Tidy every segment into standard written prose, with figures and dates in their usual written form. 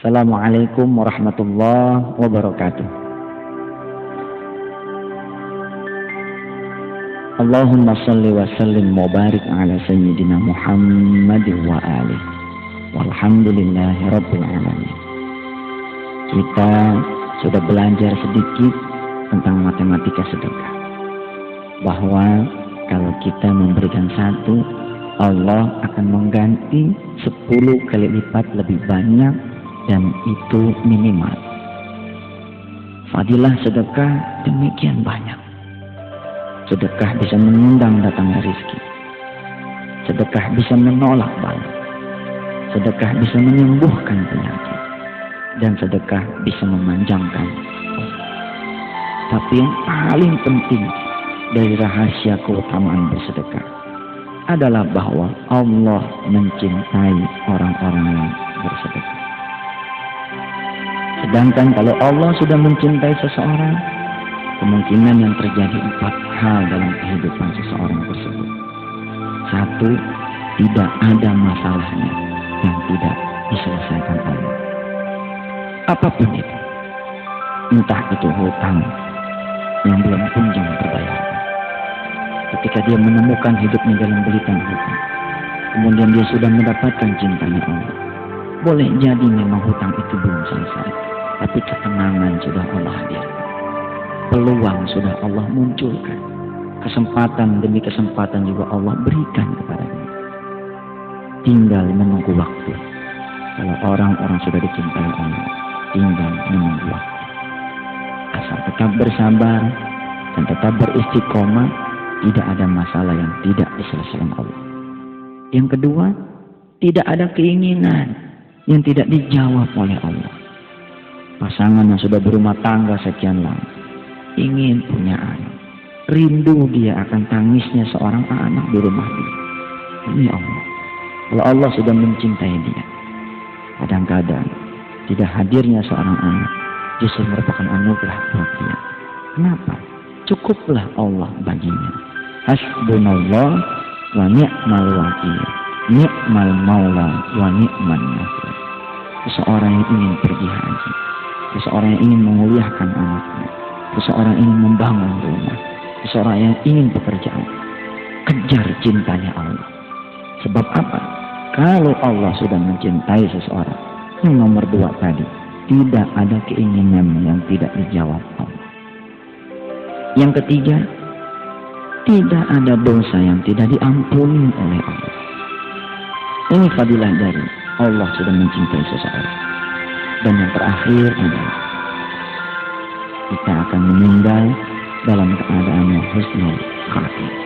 Assalamualaikum warahmatullahi wabarakatuh. Allahumma salli wa sallim wa barik ala sayyidina Muhammad wa alihi walhamdulillahi rabbil alamin. Kita sudah belajar sedikit tentang matematika sedekah, bahwa kalau kita memberikan satu, Allah akan mengganti 10 kali lipat lebih banyak, dan itu minimal. Fadilah sedekah demikian banyak. Sedekah bisa mengundang datangnya rezeki. Sedekah bisa menolak bala. Sedekah bisa menyembuhkan penyakit. Dan sedekah bisa memanjangkan umur. Tapi yang paling penting dari rahasia keutamaan bersedekah adalah bahwa Allah mencintai orang-orang yang bersedekah. Sedangkan kalau Allah sudah mencintai seseorang, kemungkinan yang terjadi 4 hal dalam kehidupan seseorang tersebut. 1, tidak ada masalahnya yang tidak diselesaikan Allah. Apapun itu, entah itu hutang yang belum kunjung terbayarkan. Ketika dia menemukan hidupnya dalam belitan hutang, kemudian dia sudah mendapatkan cintanya Allah. Boleh jadi memang hutang itu belum selesai, tapi ketenangan sudah Allah hadirkan. Peluang sudah Allah munculkan. Kesempatan demi kesempatan juga Allah berikan kepadanya. Tinggal menunggu waktu. Kalau orang-orang sudah dicintai Allah, tinggal menunggu waktu. Asal tetap bersabar dan tetap beristiqomah, tidak ada masalah yang tidak diselesaikan Allah. Yang kedua, tidak ada keinginan yang tidak dijawab oleh Allah. Pasangan yang sudah berumah tangga sekian lama ingin punya anak, rindu dia akan tangisnya seorang anak di rumah dia. Demi Allah, kalau Allah sudah mencintai dia, kadang-kadang tidak hadirnya seorang anak justru merupakan anugerah buat dia. Kenapa? Cukuplah Allah baginya. Hasbunallah wa ni'mal wakil, ni'mal maula wa ni'man nasir. Seseorang yang ingin pergi haji, seseorang yang ingin menguliahkan anaknya, seseorang ingin membangun rumah, seseorang yang ingin pekerjaan, kejar cintanya Allah. Sebab apa? Kalau Allah sudah mencintai seseorang, yang nomor 2 tadi, tidak ada keinginan yang tidak dijawab Allah. Yang ketiga, tidak ada dosa yang tidak diampuni oleh Allah. Ini fadilah dari Allah sudah mencintai seseorang. Dan yang terakhir adalah kita akan meninggal dalam keadaan yang husnul khatimah.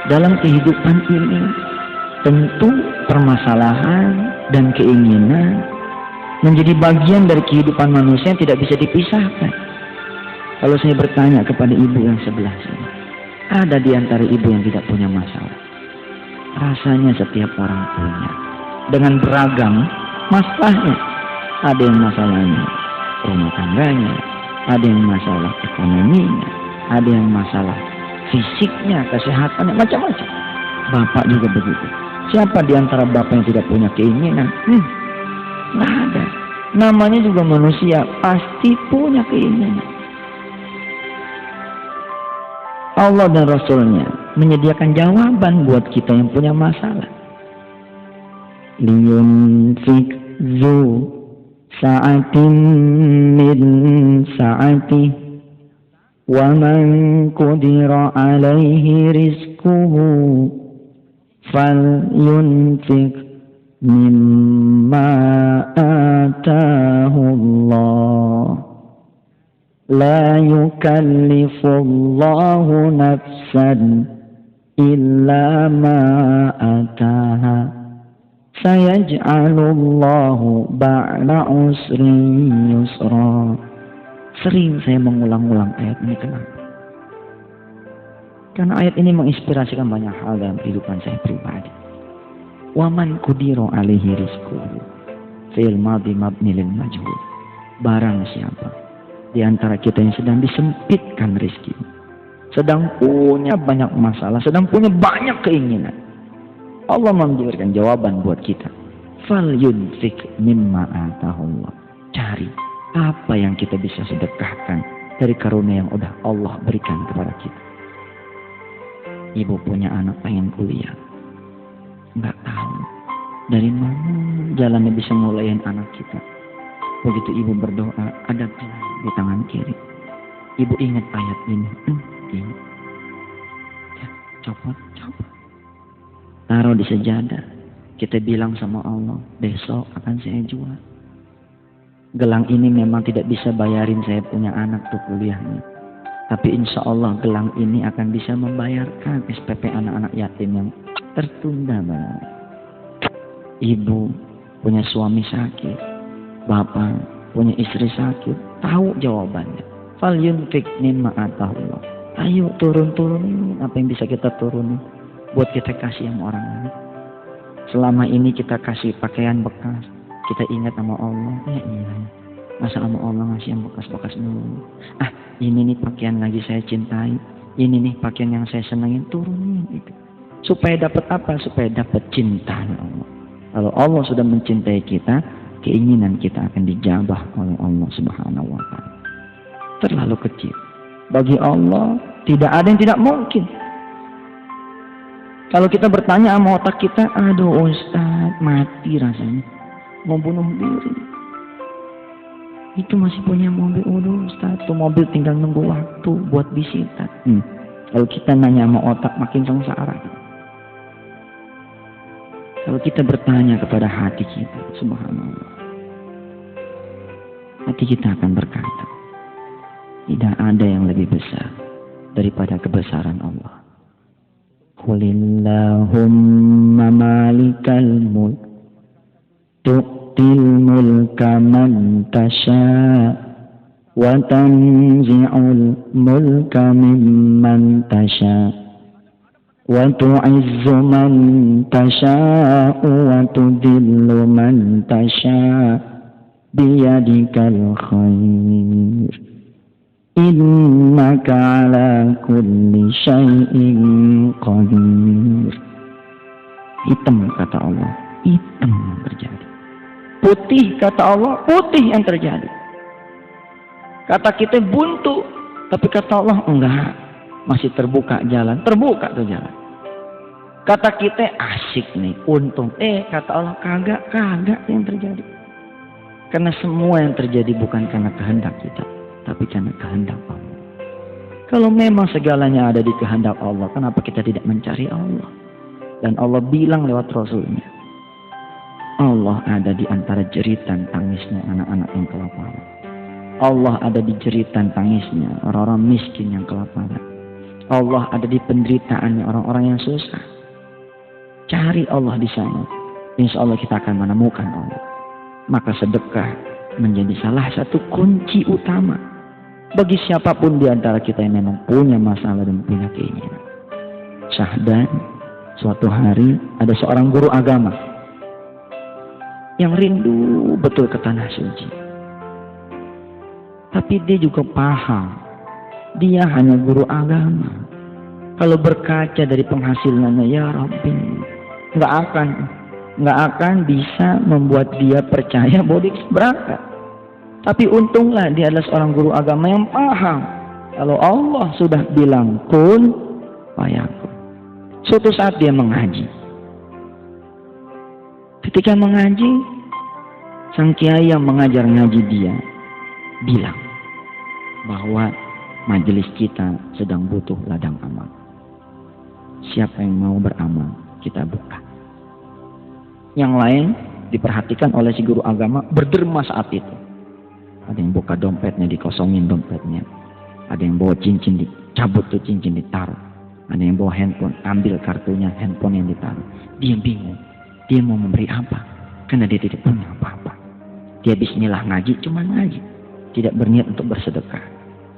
Dalam kehidupan ini tentu permasalahan dan keinginan menjadi bagian dari kehidupan manusia yang tidak bisa dipisahkan. Kalau saya bertanya kepada ibu yang sebelah sini, ada di antara ibu yang tidak punya masalah? Rasanya setiap orang punya, dengan beragam masalahnya. Ada yang masalahnya rumah tangganya, ada yang masalah ekonominya, ada yang masalah fisiknya, kesehatannya, macam-macam. Bapak juga begitu. Siapa di antara bapak yang tidak punya keinginan? Nggak ada. Namanya juga manusia, pasti punya keinginan. Allah dan Rasulnya menyediakan jawaban buat kita yang punya masalah. Liyunfik zu sa'atin min sa'atih wa man qudira alaihi rizquhu falyunfik mimma atahu Allah. La yukallifullahu nafsan illa ma ataha. Sayaj'alullahu ba'da usrin yusra. Sering saya mengulang-ulang ayat ini. Kenapa? Karena ayat ini menginspirasikan banyak hal dalam kehidupan saya pribadi. Waman qudira alaihi rizquhu fi'il madhi mabni lil majhul. Barang siapa di antara kita yang sedang disempitkan rezeki, sedang punya banyak masalah, sedang punya banyak keinginan, Allah memberikan jawaban buat kita. Falyunfik mimma atahullah. Cari apa yang kita bisa sedekahkan dari karunia yang udah Allah berikan kepada kita. Ibu punya anak pengen kuliah, nggak tahu dari mana jalannya bisa ngulain anak kita. Begitu ibu berdoa, ada gelang di tangan kiri. Ibu ingat ayat ini. Ini. Ya, copot. Taruh di sejadah. Kita bilang sama Allah, besok akan saya jual. Gelang ini memang tidak bisa bayarin saya punya anak tuh kuliahnya. Tapi insya Allah gelang ini akan bisa membayarkan SPP anak-anak yatim yang tertunda banget. Ibu punya suami sakit, bapak punya istri sakit, tahu jawabannya. Falyunfik mimma atahullah. Ayo turun-turunin apa yang bisa kita turunin buat kita kasih sama orang lain. Selama ini kita kasih pakaian bekas, kita ingat sama Allah. Ya iya, masa sama Allah ngasih yang bekas-bekas dulu. Ini nih pakaian lagi saya cintai, ini nih pakaian yang saya senangin, turunin itu. Supaya dapat apa? Supaya dapat cinta Allah. Kalau Allah sudah mencintai kita, keinginan kita akan dijabah oleh Allah Subhanahu wa Ta'ala. Terlalu kecil. Bagi Allah tidak ada yang tidak mungkin. Kalau kita bertanya sama otak kita, aduh Ustaz, mati rasanya, mau bunuh diri. Itu masih punya mobil, aduh Ustaz, tuh mobil tinggal nunggu waktu buat disita. Kalau kita nanya sama otak, makin sengsara. Kalau kita bertanya kepada hati kita, subhanallah, hati kita akan berkata, tidak ada yang lebih besar daripada kebesaran Allah. Qulillahumma malikal mulk tu'til mulka man tasha wa tanzi'ul mulka mimman tasha wa tu'izzu man tasha wa tudillu man tasha biyadikal khair. Innaka ala kulli syai'in qadir. Hitam kata Allah, hitam yang terjadi. Putih kata Allah, putih yang terjadi. Kata kita buntu, tapi kata Allah enggak, masih terbuka jalan, terbuka tuh jalan. Kata kita asik nih, untung, kata Allah kagak yang terjadi. Karena semua yang terjadi bukan karena kehendak kita, tapi karena kehendak Allah. Kalau memang segalanya ada di kehendak Allah, kenapa kita tidak mencari Allah? Dan Allah bilang lewat Rasulnya, Allah ada di antara jeritan tangisnya anak-anak yang kelaparan. Allah ada di jeritan tangisnya orang-orang miskin yang kelaparan. Allah ada di penderitaannya orang-orang yang susah. Cari Allah di sana. Insya Allah kita akan menemukan Allah. Maka sedekah menjadi salah satu kunci utama bagi siapapun di antara kita yang memang punya masalah dan punya keinginan. Syahdan, suatu hari ada seorang guru agama yang rindu betul ke tanah suci. Tapi dia juga paham, dia hanya guru agama. Kalau berkaca dari penghasilannya, ya Rabbi, nggak akan bisa membuat dia percaya bahwa dia berangkat. Tapi untunglah dia adalah seorang guru agama yang paham kalau Allah sudah bilang kun fayakun. Suatu saat dia mengaji. Ketika mengaji, sang kiai yang mengajar ngaji dia bilang bahwa majelis kita sedang butuh ladang amal. Siapa yang mau beramal, kita buka. Yang lain diperhatikan oleh si guru agama berderma saat itu. Ada yang buka dompetnya, dikosongin dompetnya. Ada yang bawa cincin, dicabut tuh cincin, ditaruh. Ada yang bawa handphone, ambil kartunya, handphone yang ditaruh. Dia bingung, dia mau memberi apa? Karena dia tidak punya apa-apa. Dia bismillah ngaji, cuma ngaji. Tidak berniat untuk bersedekah.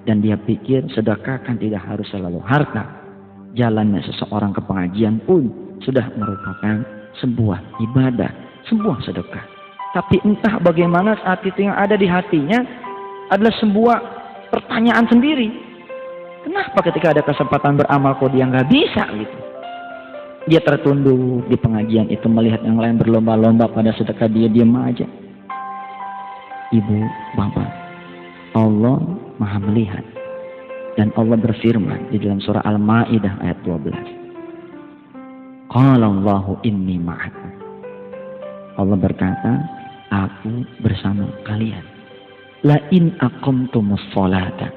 Dan dia pikir sedekah kan tidak harus selalu harta. Jalannya seseorang ke pengajian pun sudah merupakan sebuah ibadah, sebuah sedekah. Tapi entah bagaimana saat itu yang ada di hatinya adalah sebuah pertanyaan sendiri. Kenapa ketika ada kesempatan beramal kok dia nggak bisa gitu? Dia tertunduk di pengajian itu melihat yang lain berlomba-lomba pada sedekah, dia diam aja. Ibu, bapak, Allah maha melihat. Dan Allah berfirman di dalam surah Al-Ma'idah ayat 12. Qala Allahu inni ma'akum. Allah berkata, aku bersama kalian. La in aqamtumus sholata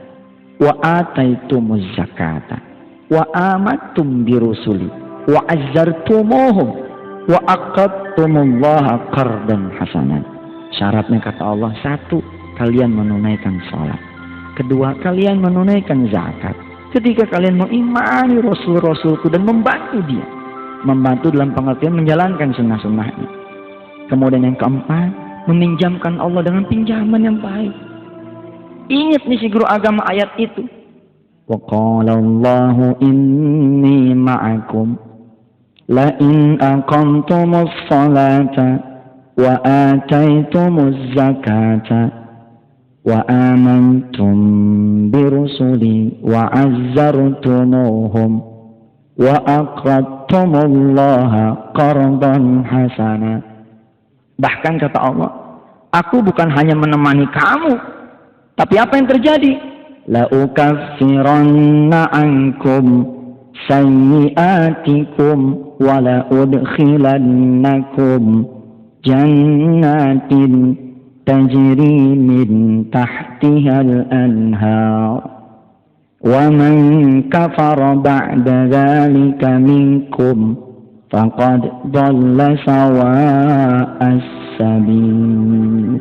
wa ataitumuz zakata wa amantum birusuli wa azzartumuhum wa aqadtumullaha qardan hasanan. Syaratnya kata Allah, satu, kalian menunaikan sholat. Kedua, kalian menunaikan zakat. Ketiga, kalian mengimani Rasul-Rasulku dan membantu dia. Membantu dalam pengertian menjalankan sunnah-sunnahnya. Kemudian yang keempat, meminjamkan Allah dengan pinjaman yang baik. Ingat nih si guru agama ayat itu. Wa qala Allahu inni ma'akum la in aqamtumus salata wa ataitumuz zakata wa amantum birusuli wa azzartumuhum wa aqradtumullaha qardan hasana. Bahkan kata Allah, aku bukan hanya menemani kamu, tapi apa yang terjadi? La ukaffiranna ankum sayyi'atikum wa la udkhilannakum jannatin tajri min tahtihal anhar wa man kafara ba'da dzalika minkum faqad dhalla sawa'as sabil.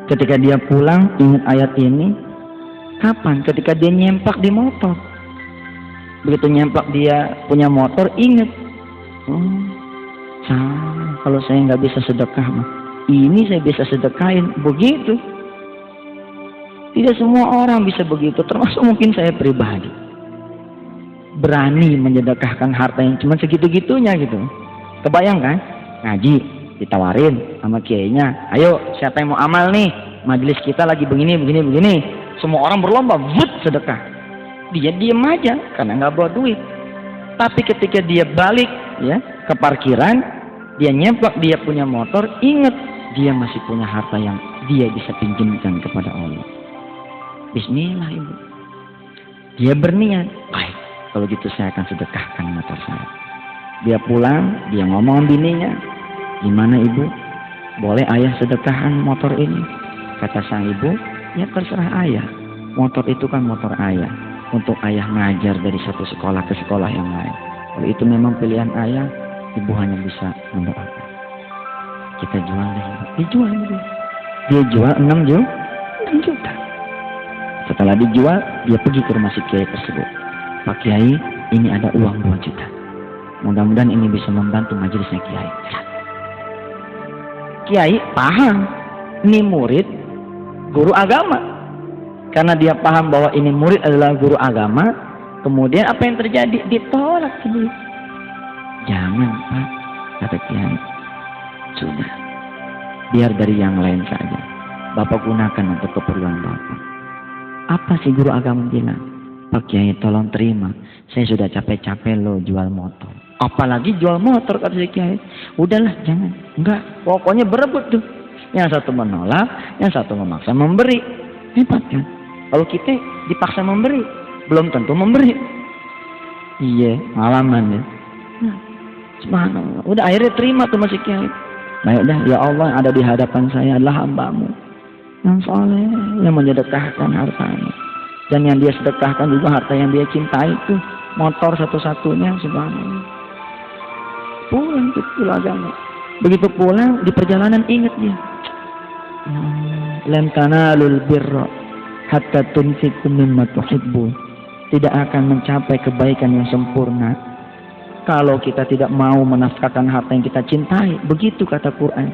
Ketika dia pulang ingat ayat ini. Kapan? Ketika dia nyempak di motor. Begitu nyempak dia punya motor, ingat, kalau saya nggak bisa sedekah mah, ini saya bisa sedekahin. Begitu. Tidak semua orang bisa begitu, termasuk mungkin saya pribadi. Berani menyedekahkan harta yang cuma segitu-gitunya gitu. Kebayang kan? Ngaji, ditawarin sama kiainya, ayo siapa yang mau amal nih? Majelis kita lagi begini. Semua orang berlomba, sedekah. Dia diam aja karena nggak bawa duit. Tapi ketika dia balik ya ke parkiran, dia nyemplak, dia punya motor, ingat dia masih punya harta yang dia bisa pinjamkan kepada Allah. Bismillah ibu. Dia berniat, baik, kalau gitu saya akan sedekahkan motor saya. Dia pulang, dia ngomong bininya, gimana ibu? Boleh ayah sedekahkan motor ini? Kata sang ibu, ya terserah ayah. Motor itu kan motor ayah. Untuk ayah ngajar dari satu sekolah ke sekolah yang lain. Kalau itu memang pilihan ayah, ibu hanya bisa mendoakan. Kita jual deh. Dijual deh. Dia jual 6 juta. Setelah dijual, dia pergi ke rumah si kiai tersebut. Pak Kiai, ini ada uang 2 juta. Mudah-mudahan ini bisa membantu majelisnya kiai. Kiai paham. Ini murid guru agama. Karena dia paham bahwa ini murid adalah guru agama, kemudian apa yang terjadi? Ditolak sendiri. Jangan Pak, kata kiai. Sudah, biar dari yang lain saja. Bapak gunakan untuk keperluan Bapak. Apa sih guru agama bilang? Pak Kiai tolong terima, saya sudah capek-capek lo jual motor. Apalagi jual motor, kata si kiai. Udahlah, jangan. Enggak, pokoknya berebut tuh. Yang satu menolak, yang satu memaksa memberi. Hebat kan? Kalau kita dipaksa memberi, belum tentu memberi. Iya, pengalaman ya. Subhanallah. Udah akhirnya terima tuh masih kiai. Baik dah, ya Allah yang ada di hadapan saya adalah hamba-Mu yang soleh, yang menyedekahkan hartanya. Dan yang dia sedekahkan juga harta yang dia cintai itu. Motor satu-satunya, subhanallah. Pulang ke agama. Begitu pulang, di perjalanan ingat dia. Lan tanalul birra hatta tunfiqu mimma tuhibbun. Tidak akan mencapai kebaikan yang sempurna kalau kita tidak mau menafkahkan harta yang kita cintai. Begitu kata Quran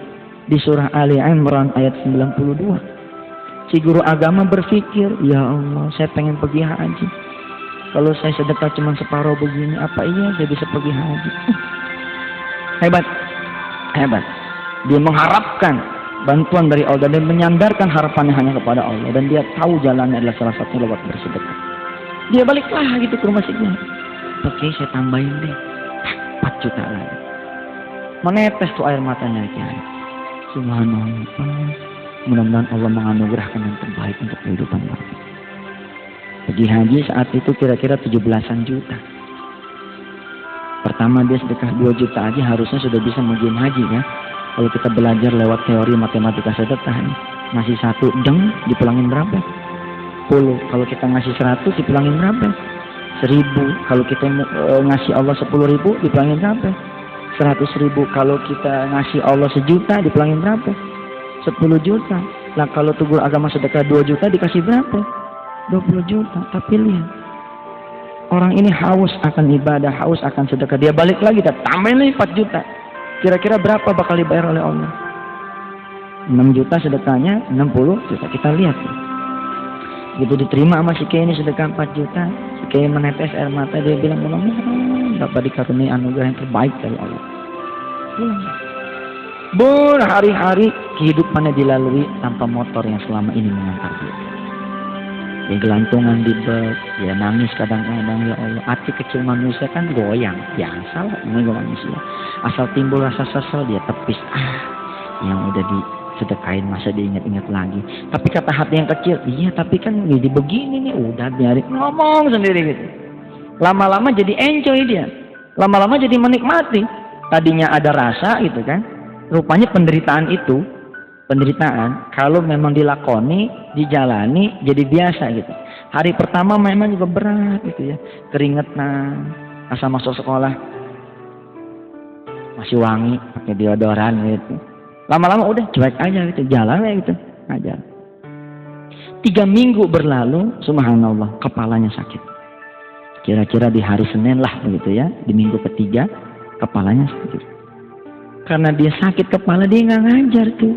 di surah Ali Imran ayat 92. Si guru agama berpikir, ya Allah, saya pengen pergi haji. Kalau saya sedekah cuma separuh begini, apa iya saya bisa pergi haji? Hebat. Dia mengharapkan bantuan dari Allah dan menyandarkan harapannya hanya kepada Allah, dan dia tahu jalannya adalah salah satu lewat bersedekah. Dia baliklah gitu ke rumah si kiai. Oke, saya tambahin deh. 4 juta lagi. Menetes tuh air matanya Kiai. Subhanallah. Mudah-mudahan Allah menganugerahkan yang terbaik untuk kehidupan Bapak. Pergi haji saat itu kira-kira 17-an juta. Pertama dia sedekah 2 juta aja harusnya sudah bisa mengirim haji ya. Kalau kita belajar lewat teori matematika sedekah nih, ngasih 1 deng dipulangin berapa? 10. Kalau kita ngasih 100 dipulangin berapa? 1000. Kalau kita ngasih Allah 10.000 dipulangin berapa? 100.000. Kalau kita ngasih Allah 1 juta dipulangin berapa? 10 juta. Lah kalau tugur agama sedekah 2 juta dikasih berapa? 20 juta. Tapi lihat, orang ini haus akan ibadah, haus akan sedekah. Dia balik lagi, tambahin lagi 4 juta. Kira-kira berapa bakal dibayar oleh Allah? 6 juta sedekahnya, 60 juta. Kita lihat. Begitu diterima sama si Kiai ini sedekah 4 juta. Si Kiai menetes air mata, dia bilang, mudah-mudahan Bapak dikaruniai anugerah yang terbaik dari Allah. Pulang. Berhari-hari kehidupannya dilalui tanpa motor yang selama ini mengantar dia. Dia gelantungan di bus, dia nangis kadang-kadang, ya Allah, hati kecil manusia kan goyang, biasa lah, namanya manusia. Asal timbul rasa sesal dia tepis, yang udah disedekain masa diingat-ingat lagi. Tapi kata hati yang kecil, iya tapi kan jadi begini nih, udah biarin ngomong sendiri gitu. Lama-lama jadi enjoy dia, lama-lama jadi menikmati. Tadinya ada rasa gitu kan, rupanya penderitaan itu. Penderitaan kalau memang dilakoni, dijalani jadi biasa gitu. Hari pertama memang juga berat gitu ya, keringetan, asal masuk sekolah masih wangi pakai deodoran gitu. Lama-lama udah cuek aja gitu, jalan ya gitu aja. 3 minggu berlalu, subhanallah, kepalanya sakit. Kira-kira di hari Senin lah begitu ya, di minggu ketiga kepalanya sakit. Karena dia sakit kepala, dia nggak ngajar tuh.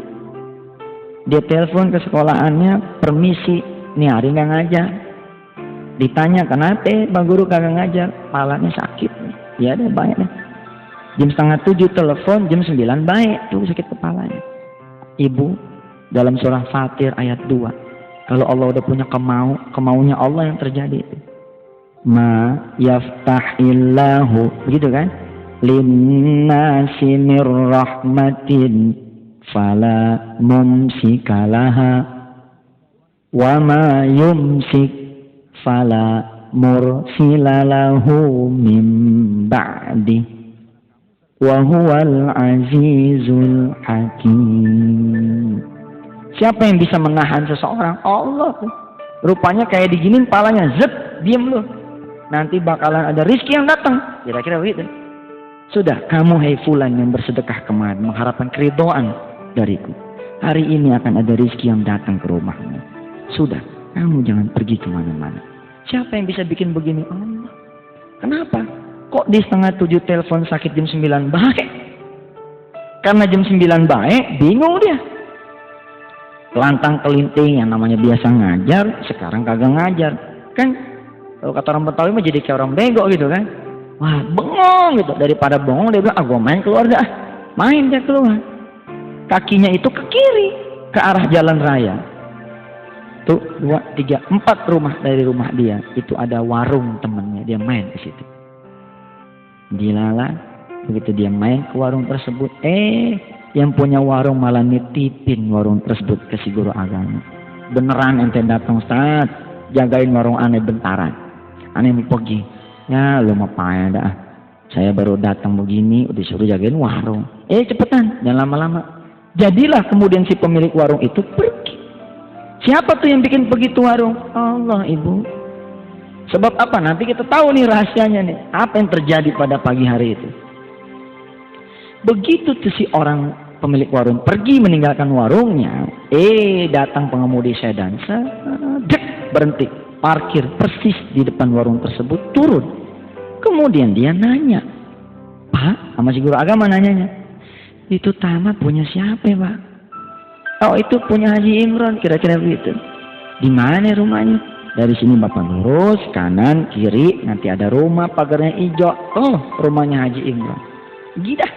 Dia telepon ke sekolahannya, permisi, nih hari nggak ngajar. Ditanya, kenapa Pak Guru kagak ngajar? Kepalanya sakit. Ya ada banyak deh. Jam 6:30 telepon, jam 9 baik tuh sakit kepalanya. Ibu, dalam surah Fatir ayat 2, kalau Allah udah punya kemaunya Allah yang terjadi itu. Ma yaftahillahu, begitu kan? Linnasi mir rahmatin fala mumsikalaha wa ma yumsik fala mursilalahu min ba'di wa huwal azizul hakim. Siapa yang bisa menahan seseorang? Allah. Rupanya kayak diginin palanya, zep, diem lu. Nanti bakalan ada rizki yang datang. Kira-kira begitu. Sudah, kamu hai fulan yang bersedekah kemarin mengharapkan keridhaan dariku. Hari ini akan ada rizki yang datang ke rumahmu. Sudah, kamu jangan pergi kemana-mana. Siapa yang bisa bikin begini? Allah. Kenapa? Kok di 6:30 telepon sakit jam 9 baik? Karena jam 9 baik, bingung dia. Kelantang kelinting yang namanya biasa ngajar, sekarang kagak ngajar. Kan, kalau kata orang Betawi mah jadi kayak orang bego gitu kan. Wah, bengong gitu. Daripada bengong dia bilang, gua main keluar dah. Main dia keluar. Kakinya itu ke kiri, ke arah jalan raya. Tuh, 2, 3, 4 rumah dari rumah dia. Itu ada warung temennya, dia main ke situ. Dilala, begitu dia main ke warung tersebut, yang punya warung malah nitipin warung tersebut ke si guru agama. Beneran ente datang Ustaz, jagain warung aneh bentaran. Aneh mau pergi. Ya lu mau payah dah. Saya baru datang begini, udah disuruh jagain warung. Cepetan, jangan lama-lama. Jadilah kemudian si pemilik warung itu pergi. Siapa tuh yang bikin begitu warung? Allah, Ibu. Sebab apa? Nanti kita tahu nih rahasianya nih. Apa yang terjadi pada pagi hari itu. Begitu tuh si orang pemilik warung pergi meninggalkan warungnya. Datang pengemudi sedan. Berhenti. Parkir persis di depan warung tersebut, turun. Kemudian dia nanya. Pak, sama si guru agama nanyanya. Itu tamat punya siapa ya Pak? Oh itu punya Haji Imron, kira-kira begitu. Di mana rumahnya? Dari sini Bapak lurus, kanan, kiri, nanti ada rumah, pagarnya hijau. Oh, rumahnya Haji Imron. Gila.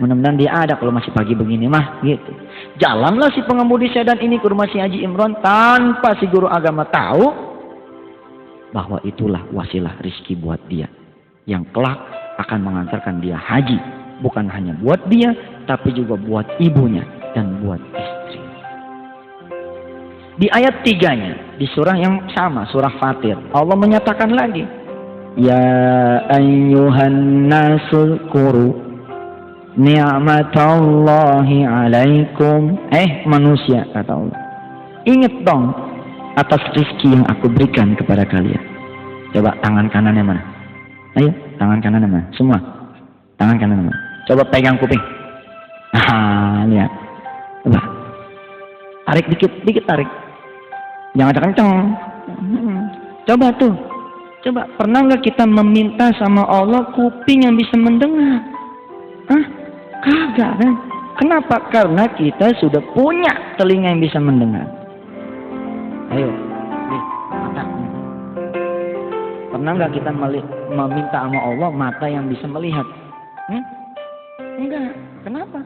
Mudah-mudahan dia ada kalau masih pagi begini mah, gitu. Jalanlah si pengemudi sedan ini ke rumah si Haji Imron tanpa si guru agama tahu bahwa itulah wasilah rizki buat dia. Yang kelak akan mengantarkan dia haji. Bukan hanya buat dia, tapi juga buat ibunya dan buat istri. Di ayat 3-nya, di surah yang sama, surah Fatir, Allah menyatakan lagi, Ya ayyuhan nasul kuru ni'matallahi alaikum. Manusia, kata Allah, ingat dong atas rizki yang aku berikan kepada kalian. Coba tangan kanannya mana? Ayo, tangan kanannya mana? Semua. Tangan kanannya mana? Coba pegang kuping. Lihat. Coba. Tarik dikit tarik. Jangan kenceng. Coba tuh. Coba, pernah nggak kita meminta sama Allah kuping yang bisa mendengar? Kagak kan? Kenapa? Karena kita sudah punya telinga yang bisa mendengar. Ayo, nih, mata. Pernah nggak kita meminta sama Allah mata yang bisa melihat? Enggak. Kenapa?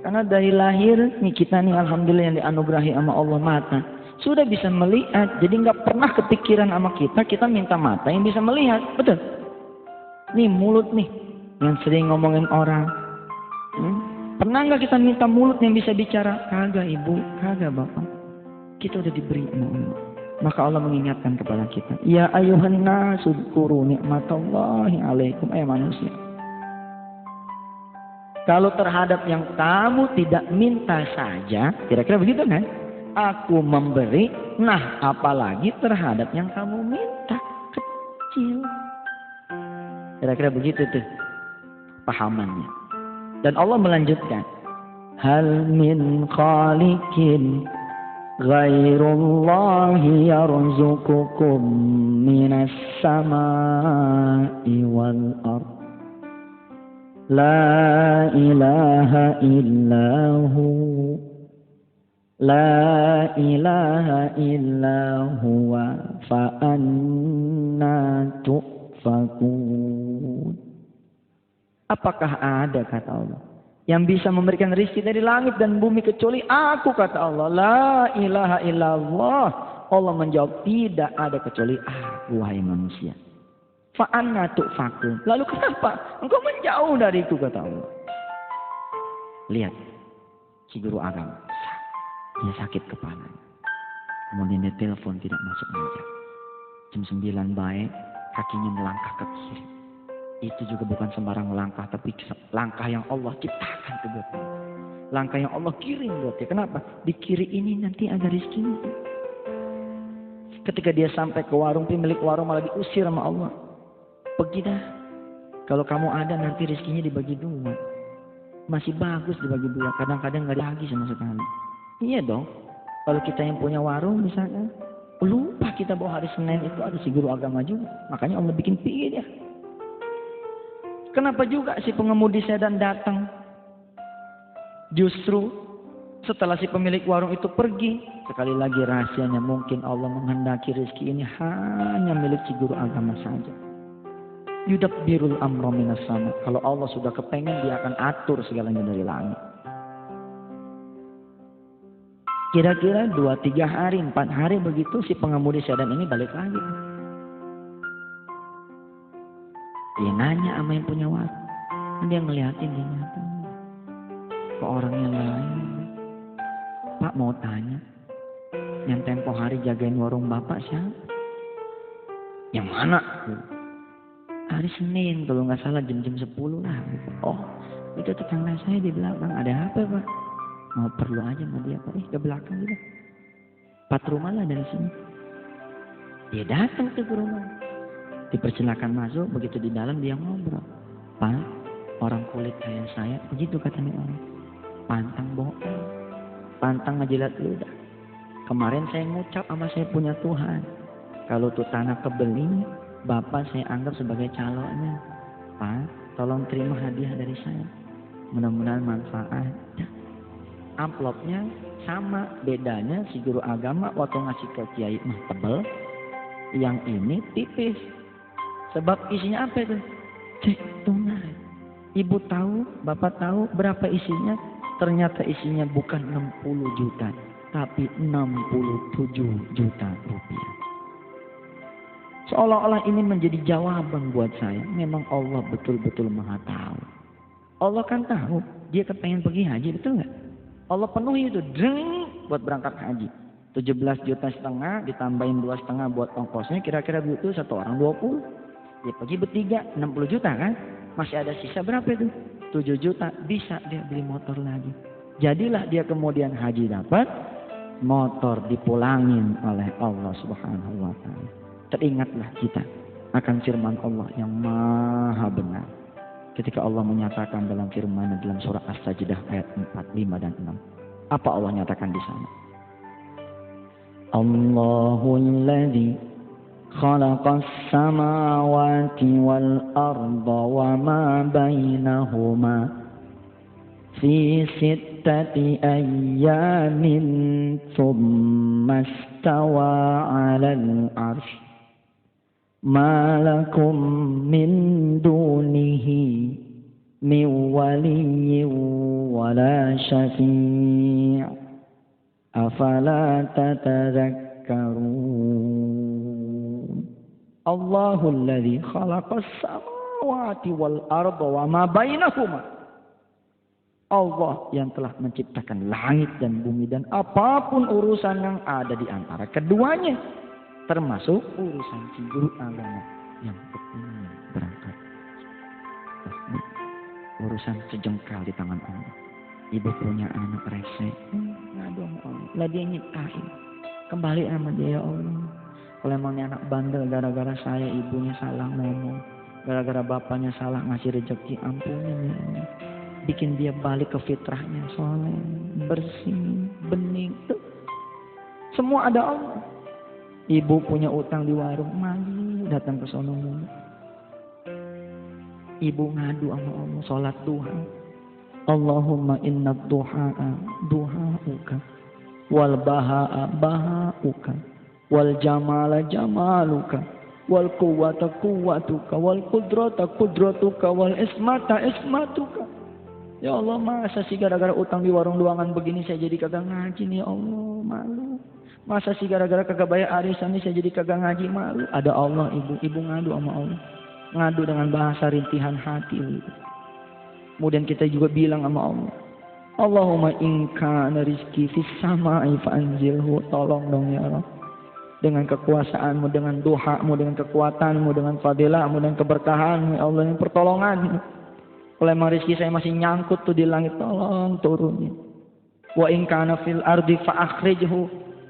Karena dari lahir nih kita nih alhamdulillah yang dianugerahi sama Allah mata. Sudah bisa melihat, jadi nggak pernah kepikiran sama kita minta mata yang bisa melihat, betul? Nih mulut nih, yang sering ngomongin orang. Pernah nggak kita minta mulut yang bisa bicara? Kagak ibu, kagak bapak. Kita udah diberi sama Allah. Maka Allah mengingatkan kepada kita, Ya ayuhan nasu dzkuru ni'matallahi alaikum, manusia. Kalau terhadap yang kamu tidak minta saja, kira-kira begitu kan? Aku memberi, nah apalagi terhadap yang kamu minta kecil. Kira-kira begitu tuh pahamannya. Dan Allah melanjutkan, Hal min khaliqin ghairullahi yarzuqukum minas samai wal ard. La ilaha illahu La ilaha illa huwa fa'anna tu'fakun. Apakah ada, kata Allah, yang bisa memberikan rezeki dari langit dan bumi kecuali aku, kata Allah. La ilaha illallah. Allah menjawab, tidak ada kecuali aku, wahai manusia. Fa'anna tu'fakun. Lalu kenapa engkau menjauh dariku, kata Allah. Lihat si guru agama, dia sakit kepala. Kemudian dia telepon tidak masuk meja. Jam 9 baik, kakinya melangkah ke kiri. Itu juga bukan sembarang langkah, tapi langkah yang Allah ciptakan ke buat dia. Langkah yang Allah kirim buat dia. Kenapa? Di kiri ini nanti ada rezekinya. Ketika dia sampai ke warung, pemilik warung malah diusir sama Allah. Pergi dah. Kalau kamu ada nanti rezekinya dibagi 2. Masih bagus dibagi 2. Kadang-kadang nggak ada lagi sama sekali. Iya dong. Kalau kita yang punya warung misalnya, lupa kita bahwa hari Senin itu ada si guru agama juga. Makanya Allah bikin PI dia. Kenapa juga si pengemudi sedan datang? Justru setelah si pemilik warung itu pergi, sekali lagi rahasianya mungkin Allah menghendaki rezeki ini hanya milik si guru agama saja. Yudabbirul amra minas sama. Kalau Allah sudah kepengen, dia akan atur segalanya dari langit. Kira-kira 2-3 hari, 4 hari begitu si pengemudi sedan ini balik lagi. Dia nanya sama yang punya warung. Dia ngeliatin, dia ngeliatin. Ke orang yang lain. Pak mau tanya, yang tempo hari jagain warung bapak siapa? Yang mana? Hari Senin kalau nggak salah jam-jam 10 lah. Oh, itu tetangga saya di belakang. Ada apa pak? Mau perlu aja sama dia pak. Ke belakang juga. 4 rumah lah dari sini. Dia datang ke rumah. Dipersilakan masuk. Begitu di dalam dia ngobrol. Pak, orang kulit kayak saya. Begitu katanya orang. Pantang bohong. Pantang ngejilat ludah. Kemarin saya ngucap sama saya punya Tuhan. Kalau tuh tanah kebeli, bapak saya anggap sebagai calonnya. Pak, tolong terima hadiah dari saya. Mudah-mudahan manfaat. Amplopnya sama, bedanya si guru agama waktu ngasih ke kiai mah tebel, yang ini tipis. Sebab isinya apa itu? Cek tunai. Ibu tahu, bapak tahu berapa isinya? Ternyata isinya bukan 60 juta, tapi 67 juta rupiah. Seolah-olah ini menjadi jawaban buat saya. Memang Allah betul-betul maha tahu. Allah kan tahu, dia kepengen pergi haji, betul nggak? Allah penuhi itu, dreng, buat berangkat haji. 17,5 juta ditambahin 2,5 buat ongkosnya, kira-kira butuh satu orang 20. Dia pergi bertiga, 60 juta kan? Masih ada sisa berapa itu? 7 juta, bisa dia beli motor lagi. Jadilah dia kemudian haji dapat, motor dipulangin oleh Allah Subhanahu wa Ta'ala. Teringatlah kita akan firman Allah yang maha benar. Ketika Allah menyatakan dalam firman dalam surah As-Sajdah ayat 4, 5 dan 6. Apa Allah nyatakan di sana? Allahul ladzi khalaqas samawati wal arda wa ma bainahuma fi sittati ayyamin thumma istawa 'alal 'arsy ma lakum min dunihi min waliyyin wala syafi' afala tatadhakkarun. Allahul ladzi khalaqas samawati wal arda wa ma bainahuma. Allah yang telah menciptakan langit dan bumi dan apapun urusan yang ada di antara keduanya, termasuk urusan si guru agama yang kepingin berangkat. Urusan sejengkal di tangan Allah. Ibu punya anak rese, ngadu sama Allah. Lah dia nyiptain. Kembali sama dia, ya Allah. Kalau emang ini anak bandel gara-gara saya ibunya salah ngomong, gara-gara bapaknya salah ngasih rezeki, ampunin ya Allah. Bikin dia balik ke fitrahnya, soleh, bersih, bening. Tuh. Semua ada Allah. Ibu punya utang di warung, mandi datang ke sono mulu. Ibu ngadu sama Allah, sholat duha. Allahumma inna duha'a duha'uka wal baha'a baha'uka wal jamala jamaluka wal quwwata quwwatuka wal qudrata qudratuka wal ismata ismatuka. Ya Allah, masa sih gara-gara utang di warung luangan begini saya jadi kagak ngaji nih, ya Allah, malu. Masa sih gara-gara kagak bayar arisan nih saya jadi kagak ngaji, malu. Ada Allah, ibu ngadu sama Allah. Ngadu dengan bahasa rintihan hati. Kemudian kita juga bilang sama Allah, Allahumma in kana rizki fis sama'i fa'anzilhu. Tolong dong ya Allah. Dengan kekuasaanmu, dengan duhamu, dengan kekuatanmu, dengan fadilahmu, dengan keberkahanmu, ya Allah, yang pertolonganmu. Kalau emang rizki saya masih nyangkut tuh di langit, tolong turunin. Wa in kana fil ardi fa'akhrijhu.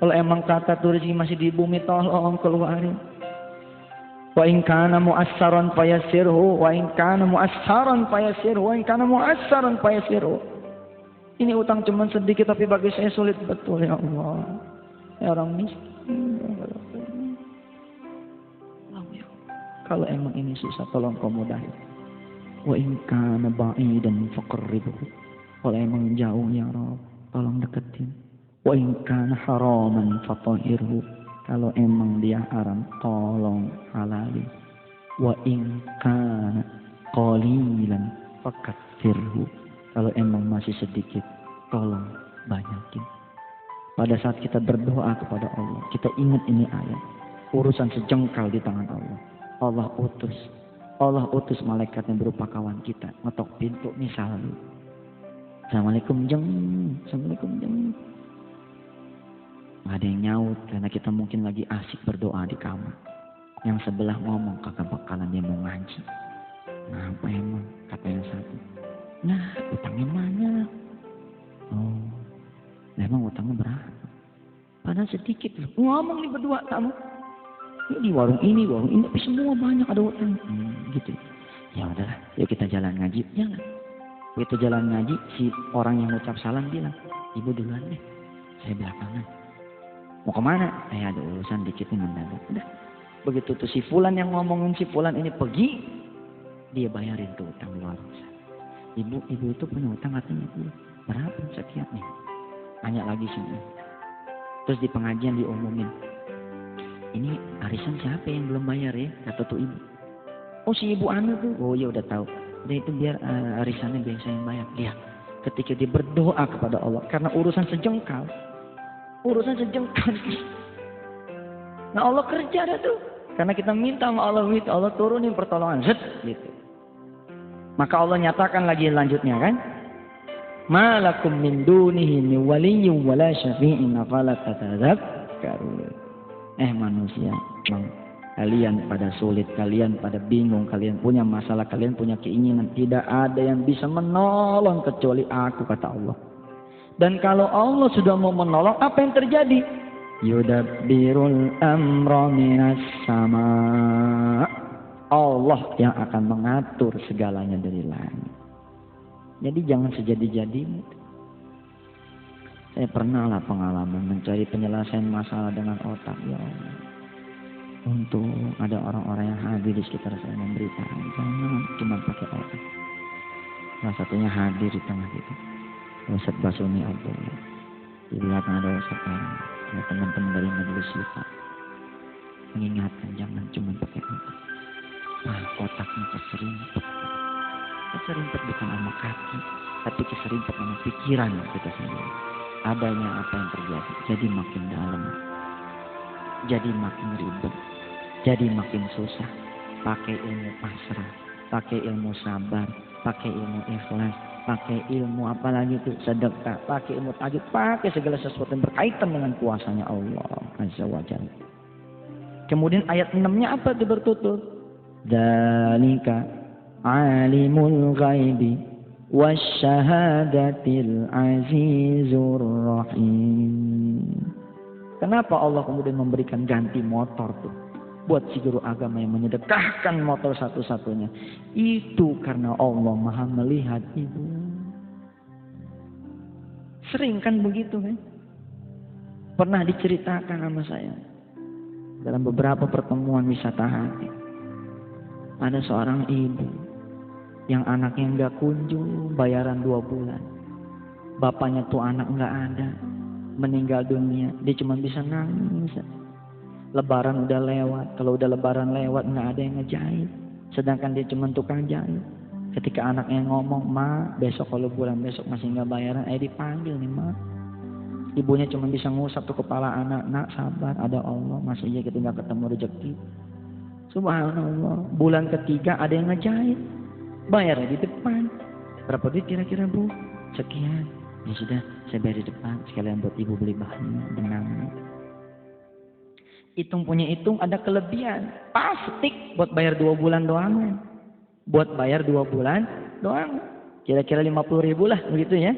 Kalau emang kata tuh rizki masih di bumi, tolong keluarin. Wa in kana mu'assaran fayassirhu wa in kana mu'assaran fayassirhu wa in kana mu'assaran fayassirhu. Ini utang cuma sedikit tapi bagi saya sulit betul, ya Allah. Ya orang miskin. Kalau emang ini susah, tolong kau mudahin. Wa in kana ba'idan faqarribhu. Kalau emang jauh ya Rabb, tolong deketin. Wa in kana haraman fatahhirhu. Kalau emang dia haram, tolong halalin. Wa in kana qalilan fakatsirhu. Kalau emang masih sedikit, tolong banyakin. Pada saat kita berdoa kepada Allah, kita ingat ini ayat. Urusan sejengkal di tangan Allah. Allah utus malaikat yang berupa kawan kita, ngetok pintu misalnya. Assalamualaikum jeng. Assalamualaikum jeng. Gak ada yang nyaut karena kita mungkin lagi asik berdoa di kamar. Yang sebelah ngomong kagak bakalan dia mau ngaji. Nah apa emang kata yang satu. Nah utangnya mana? Oh, emang utangnya berapa? Padahal sedikit loh. Ngomong nih berdua kamu. Ini warung ini, tapi semua banyak ada utang. Gitu. Ya udahlah, yuk kita jalan ngaji. Jalan. Begitu jalan ngaji, si orang yang ucap salam bilang, ibu duluan deh, saya belakangan. Mau kemana? Ada urusan dikit nih mendadak. Udah. Begitu tuh si Fulan yang ngomongin si Fulan ini pergi, dia bayarin tuh utang di warung. Ibu itu punya utang katanya ibu. Berapa sekian nih? Tanya lagi sini. Terus di pengajian diumumin. Ini arisan siapa yang belum bayar ya? Kata tuh ibu. Oh si ibu anu tuh. Oh ya udah tahu. Udah itu biar arisannya biar saya yang bayar. Dia ketika dia berdoa kepada Allah karena urusan sejengkal. Urusan sejengkal. Nah Allah kerja dah tuh. Karena kita minta sama Allah gitu, Allah turunin pertolongan, zet gitu. Maka Allah nyatakan lagi lanjutnya kan? Ma lakum min dunihi min waliyyin wala syafi'in afala tatadzakkarun. Manusia, kalian pada sulit, kalian pada bingung, kalian punya masalah, kalian punya keinginan, tidak ada yang bisa menolong kecuali aku, kata Allah. Dan kalau Allah sudah mau menolong, apa yang terjadi? Yudabbirul amra minas sama. Allah yang akan mengatur segalanya dari langit. Jadi jangan sejadi-jadi. Saya pernah lah pengalaman mencari penyelesaian masalah dengan otak, ya Allah. Untuk ada orang-orang yang hadir di sekitar saya memberitakan, jangan cuma pakai otak. Salah satunya hadir di tengah kita, Ustaz Basumi Abdullah. Di belakang ada Ustaz Arang, ada teman-teman dari majelis kita mengingatkan jangan cuma pakai otak. Otaknya keserimpet. Keserimpet bukan sama kaki, tapi keserimpet sama pikiran kita sendiri. Adanya apa yang terjadi, jadi makin dalam, jadi makin ribet, jadi makin susah. Pakai ilmu pasrah, pakai ilmu sabar, pakai ilmu ikhlas, pakai ilmu apalagi itu sedekah, pakai ilmu tahajud, pakai segala sesuatu yang berkaitan dengan kuasanya Allah Azza wa Jalla. Kemudian ayat 6-nya apa itu bertutur? Dzalika alimul ghaibi wasyahadatil azizur rahim. Kenapa Allah kemudian memberikan ganti motor tuh buat si guru agama yang menyedekahkan motor satu-satunya? Itu karena Allah Maha melihat ibu. Sering kan begitu kan? Pernah diceritakan sama saya dalam beberapa pertemuan wisata hati. Ada seorang ibu yang anaknya nggak kunjung bayaran 2 bulan. Bapaknya tuh anak nggak ada, meninggal dunia. Dia cuma bisa nangis. Lebaran udah lewat, kalau udah lebaran lewat nggak ada yang ngejahit. Sedangkan dia cuma tukang jahit. Ketika anaknya ngomong, "Ma, besok kalau bulan besok masih nggak bayaran," dipanggil nih, Ma. Ibunya cuma bisa ngusap tuh kepala anak, "Nak, sabar, ada Allah, masih aja kita nggak ketemu rezeki." Subhanallah, bulan ketiga ada yang ngejahit, bayar di depan. Berapa duit kira-kira, Bu? Sekian. Ya sudah, saya bayar di depan, sekalian buat ibu beli bahannya, benangnya. Hitung punya hitung ada kelebihan, pasti buat bayar 2 bulan doang. Buat bayar 2 bulan doang, kira-kira 50.000 lah, begitu ya.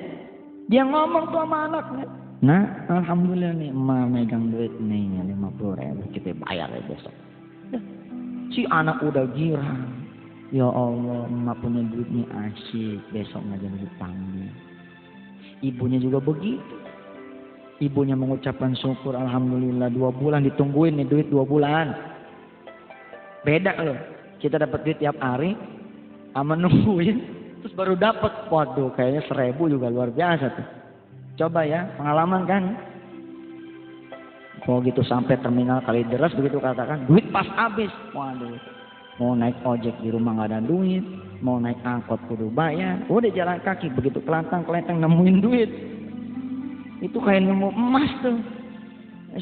Dia ngomong tuh sama anaknya, "Nah, alhamdulillah nih, emak megang duit nih 50.000, kita bayar ya besok." Si anak udah girang. Ya Allah, emak punya duit nih asyik, besok nggak jadi dipanggil. Ibunya juga begitu. Ibunya mengucapkan syukur, alhamdulillah 2 bulan ditungguin nih duit 2 bulan. Beda loh, kita dapat duit tiap hari, sama nungguin, terus baru dapat. Waduh, kayaknya 1.000 juga luar biasa tuh. Coba ya, pengalaman kan? Kalau gitu sampai terminal Kalideres begitu katakan, duit pas habis. Waduh, mau naik ojek di rumah nggak ada duit, mau naik angkot kudu bayar. Udah jalan kaki begitu kelantang-kelentang nemuin duit. Itu kayak nemu emas tuh.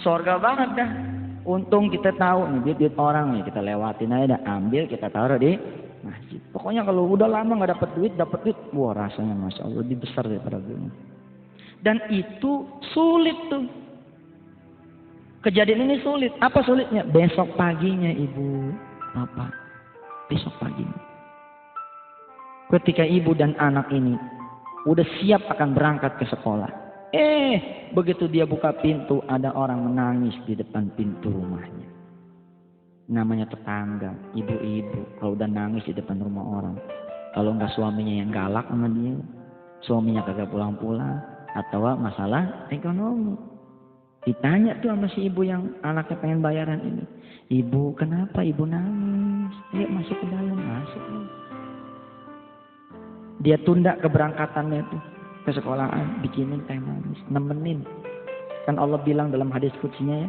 Sorga banget dah. Untung kita tahu nih duit orang nih, kita lewatin aja dah, ambil kita taruh di masjid. Pokoknya kalau udah lama nggak dapat duit, wah rasanya masya Allah lebih besar daripada dunia. Dan itu sulit tuh. Kejadian ini sulit. Apa sulitnya? Besok paginya ibu, bapak. Besok paginya. Ketika ibu dan anak ini udah siap akan berangkat ke sekolah. Begitu dia buka pintu, ada orang menangis di depan pintu rumahnya. Namanya tetangga, ibu-ibu. Kalau udah nangis di depan rumah orang. Kalau nggak suaminya yang galak sama dia. Suaminya kagak pulang-pulang. Atau masalah ekonomi. Ditanya tuh sama si ibu yang anaknya pengen bayaran ini. "Ibu, kenapa ibu nangis? Ayo masuk ke dalam." Masuk. Dia tunda keberangkatannya tuh ke sekolahan, bikinin teh manis, nemenin. Kan Allah bilang dalam hadis qudsinya ya,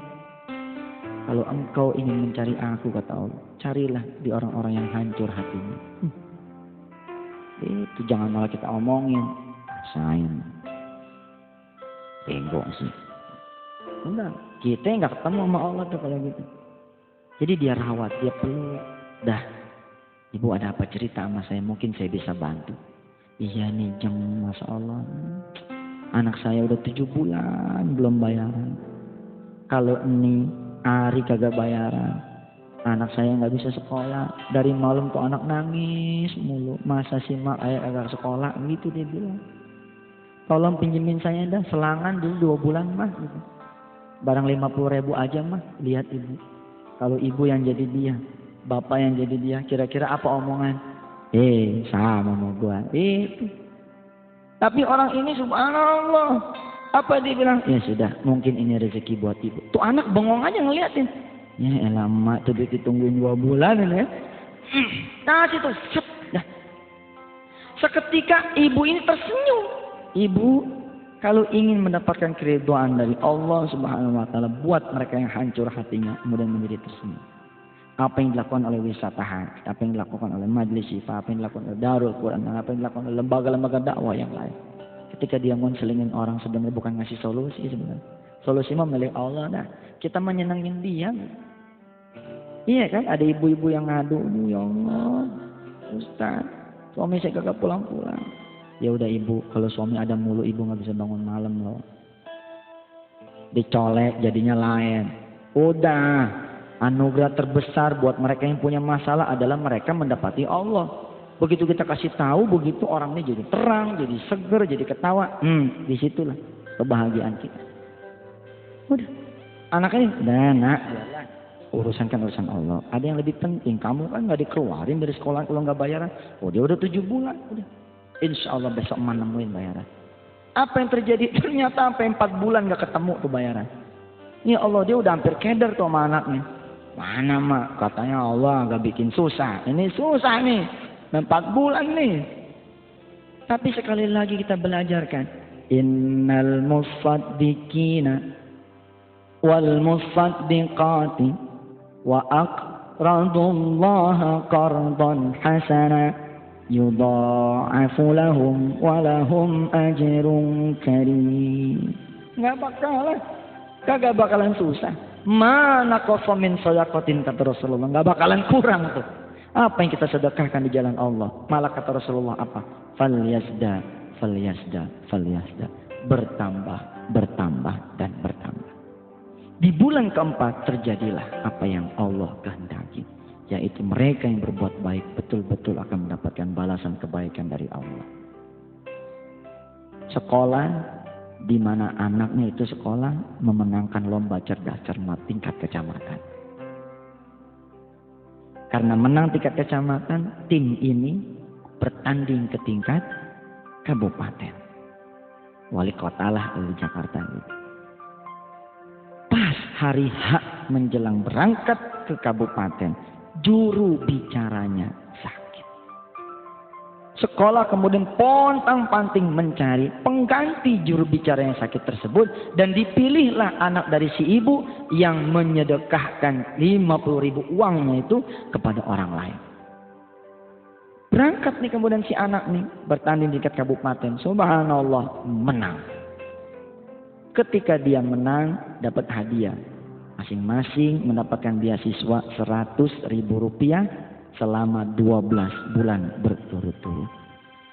"Kalau engkau ingin mencari aku," kata Allah, "carilah di orang-orang yang hancur hatinya." Itu jangan malah kita omongin. Sayang. Bego sih. Enggak, kita nggak ketemu sama Allah tuh kalau gitu. Jadi dia rawat, dia peluk. Dah, ibu ada apa cerita sama saya, mungkin saya bisa bantu. Iya nih Jeng, Masya Allah. Anak saya udah 7 bulan belum bayaran. Kalau ini Ari kagak bayaran, anak saya nggak bisa sekolah. Dari malam tuh anak nangis mulu. Masa sih mak ayah kagak sekolah gitu dia bilang. Tolong pinjemin saya dah selangan dulu 2 bulan mah. Gitu. Barang 50.000 aja mah. Lihat ibu. Kalau ibu yang jadi dia, bapak yang jadi dia, kira-kira apa omongan? Sama sama gua. Itu. Tapi orang ini subhanallah. Apa dia bilang? Ya sudah, mungkin ini rezeki buat ibu. Tuh anak bengong aja ngeliatin. Ya elah mak, tuh ditungguin 2 bulan ini ya. Kasih tuh, set. Dah. Seketika ibu ini tersenyum. Ibu kalau ingin mendapatkan keridhaan dari Allah Subhanahu wa taala, buat mereka yang hancur hatinya kemudian menjadi tersenyum. Apa yang dilakukan oleh wisata hati, apa yang dilakukan oleh majlis syifa, apa yang dilakukan oleh Darul Quran, apa yang dilakukan oleh lembaga-lembaga dakwah yang lain. Ketika dia ngonselingin orang sebenarnya bukan ngasih solusi sebenarnya. Solusi mah milik Allah dah. Kita menyenangin dia. Iya kan, ada ibu-ibu yang ngadu, ya Allah, Ustaz, suami saya kagak pulang-pulang. Ya udah ibu, kalau suami ada mulu ibu nggak bisa bangun malam loh. Dicolek jadinya lain. Udah. Anugerah terbesar buat mereka yang punya masalah adalah mereka mendapati Allah. Begitu kita kasih tahu, begitu orangnya jadi terang, jadi seger, jadi ketawa. Disitulah kebahagiaan kita. Udah. Anaknya, nak, urusan kan urusan Allah. Ada yang lebih penting. Kamu kan nggak dikeluarin dari sekolah kalau nggak bayaran. Oh dia udah 7 bulan. Udah. Insya Allah besok nemuin bayaran. Apa yang terjadi? Ternyata sampai 4 bulan nggak ketemu tuh bayaran. Ya Allah, dia udah hampir keder tuh sama anaknya. Mana mak? Katanya Allah gak bikin susah. Ini susah nih. 4 bulan nih. Tapi sekali lagi kita belajarkan. Innal musaddiqina wal musaddiqati wa aqradullaha qardan hasana yudha'afu lahum wa lahum ajrun karim. Kagak bakalan susah. Mana qasa min shadaqatin kata Rasulullah, enggak bakalan kurang tuh. Apa yang kita sedekahkan di jalan Allah, malah kata Rasulullah apa? Falyasda. Bertambah dan bertambah. Di bulan keempat terjadilah apa yang Allah kehendaki, yaitu mereka yang berbuat baik betul-betul akan mendapatkan balasan kebaikan dari Allah. Sekolah di mana anaknya itu sekolah memenangkan lomba cerdas cermat tingkat kecamatan. Karena menang tingkat kecamatan, tim ini bertanding ke tingkat kabupaten. Wali kota lah di Jakarta itu. Pas hari H menjelang berangkat ke kabupaten, juru bicaranya sakit. Sekolah kemudian pontang-panting mencari pengganti juru bicara yang sakit tersebut. Dan dipilihlah anak dari si ibu yang menyedekahkan 50.000 uangnya itu kepada orang lain. Berangkat nih kemudian si anak nih bertanding di tingkat kabupaten. Subhanallah, menang. Ketika dia menang dapat hadiah. Masing-masing mendapatkan beasiswa Rp100.000 selama 12 bulan berturut-turut.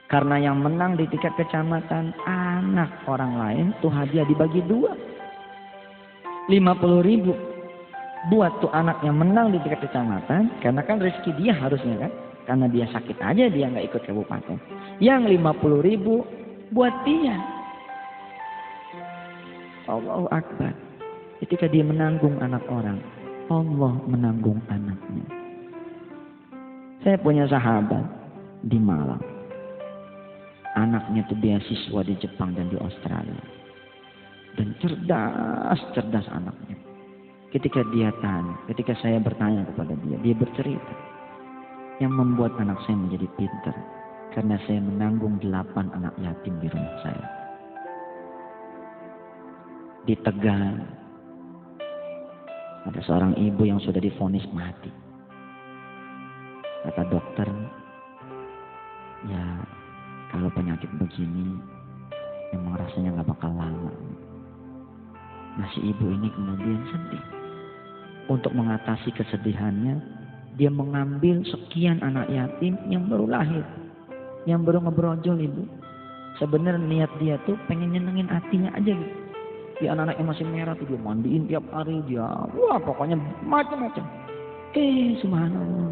Karena yang menang di tingkat kecamatan anak orang lain tuh hadiah dibagi 2. 50.000 buat tuh anak yang menang di tingkat kecamatan, karena kan rezeki dia harusnya kan, karena dia sakit aja dia nggak ikut kabupaten. Yang 50.000 buat dia. Allahu Akbar. Ketika dia menanggung anak orang, Allah menanggung anaknya. Saya punya sahabat di Malang. Anaknya tuh beasiswa di Jepang dan di Australia. Dan cerdas anaknya. Ketika saya bertanya kepada dia bercerita. Yang membuat anak saya menjadi pintar. Karena saya menanggung 8 anak yatim di rumah saya. Di Tegal. Ada seorang ibu yang sudah divonis mati. Kata dokter, ya kalau penyakit begini memang rasanya gak bakal lama. Nah si ibu ini kemudian sedih. untuk mengatasi kesedihannya, dia mengambil sekian anak yatim yang baru lahir, yang baru ngebrojol ibu. Sebenarnya niat dia tuh pengen nyenengin hatinya aja gitu. Di anak-anak yang masih merah tuh dia mandiin tiap hari, dia wah pokoknya macam-macam. Subhanallah,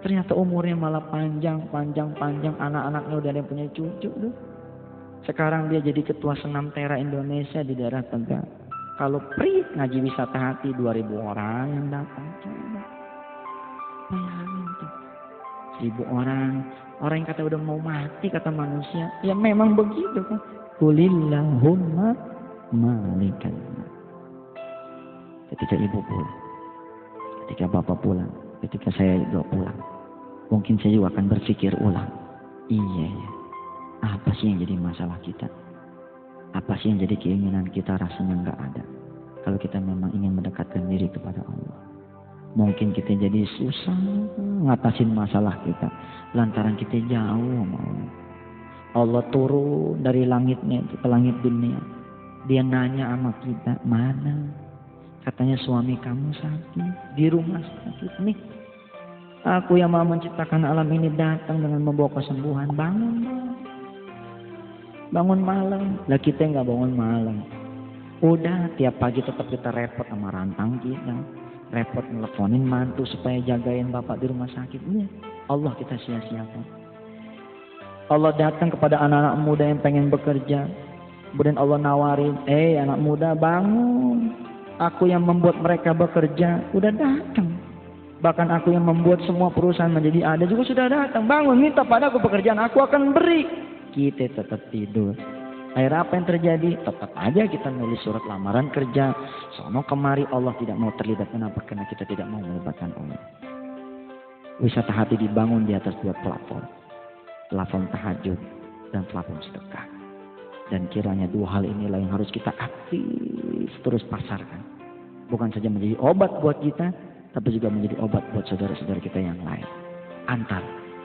ternyata umurnya malah panjang, anak-anaknya udah ada yang punya cucu tuh. Sekarang dia jadi ketua senam tera Indonesia di daerah Tegal. Kalau pri ngaji wisata hati 2.000 orang yang datang. Coba bayangin tuh, 1.000 orang yang kata udah mau mati kata manusia. Ya memang begitu kan. Qulillahumma malikal mulk. Ketika ibu pulang, ketika bapak pulang, ketika saya juga pulang, mungkin saya juga akan berpikir ulang. Iya ya, apa sih yang jadi masalah kita? Apa sih yang jadi keinginan kita rasanya nggak ada? Kalau kita memang ingin mendekatkan diri kepada Allah, mungkin kita jadi susah ngatasin masalah kita lantaran kita jauh sama Allah. Allah turun dari langitnya itu ke langit dunia. Dia nanya sama kita, mana? Katanya suami kamu sakit, di rumah sakit. Nih, aku yang mau menciptakan alam ini datang dengan membawa kesembuhan. Bangun malam. Lah kita nggak bangun malam. Udah tiap pagi tetap kita repot sama rantang kita. Repot nelfonin mantu supaya jagain bapak di rumah sakit. Iya, Allah kita sia-siakan. Allah datang kepada anak-anak muda yang pengen bekerja. Kemudian Allah nawarin, anak muda bangun. Aku yang membuat mereka bekerja. Udah datang. Bahkan aku yang membuat semua perusahaan menjadi ada juga sudah datang. Bangun, minta padaku pekerjaan, aku akan beri. Kita tetap tidur. Akhirnya apa yang terjadi? Tetap aja kita nulis surat lamaran kerja. Sono kemari Allah tidak mau terlibat. Kenapa? Karena kita tidak mau melibatkan Allah. Wisata hati dibangun di atas 2 platform. Platform tahajud dan platform sedekah. Dan kiranya 2 hal inilah yang harus kita aktif terus pasarkan. Bukan saja menjadi obat buat kita, tapi juga menjadi obat buat saudara-saudara kita yang lain.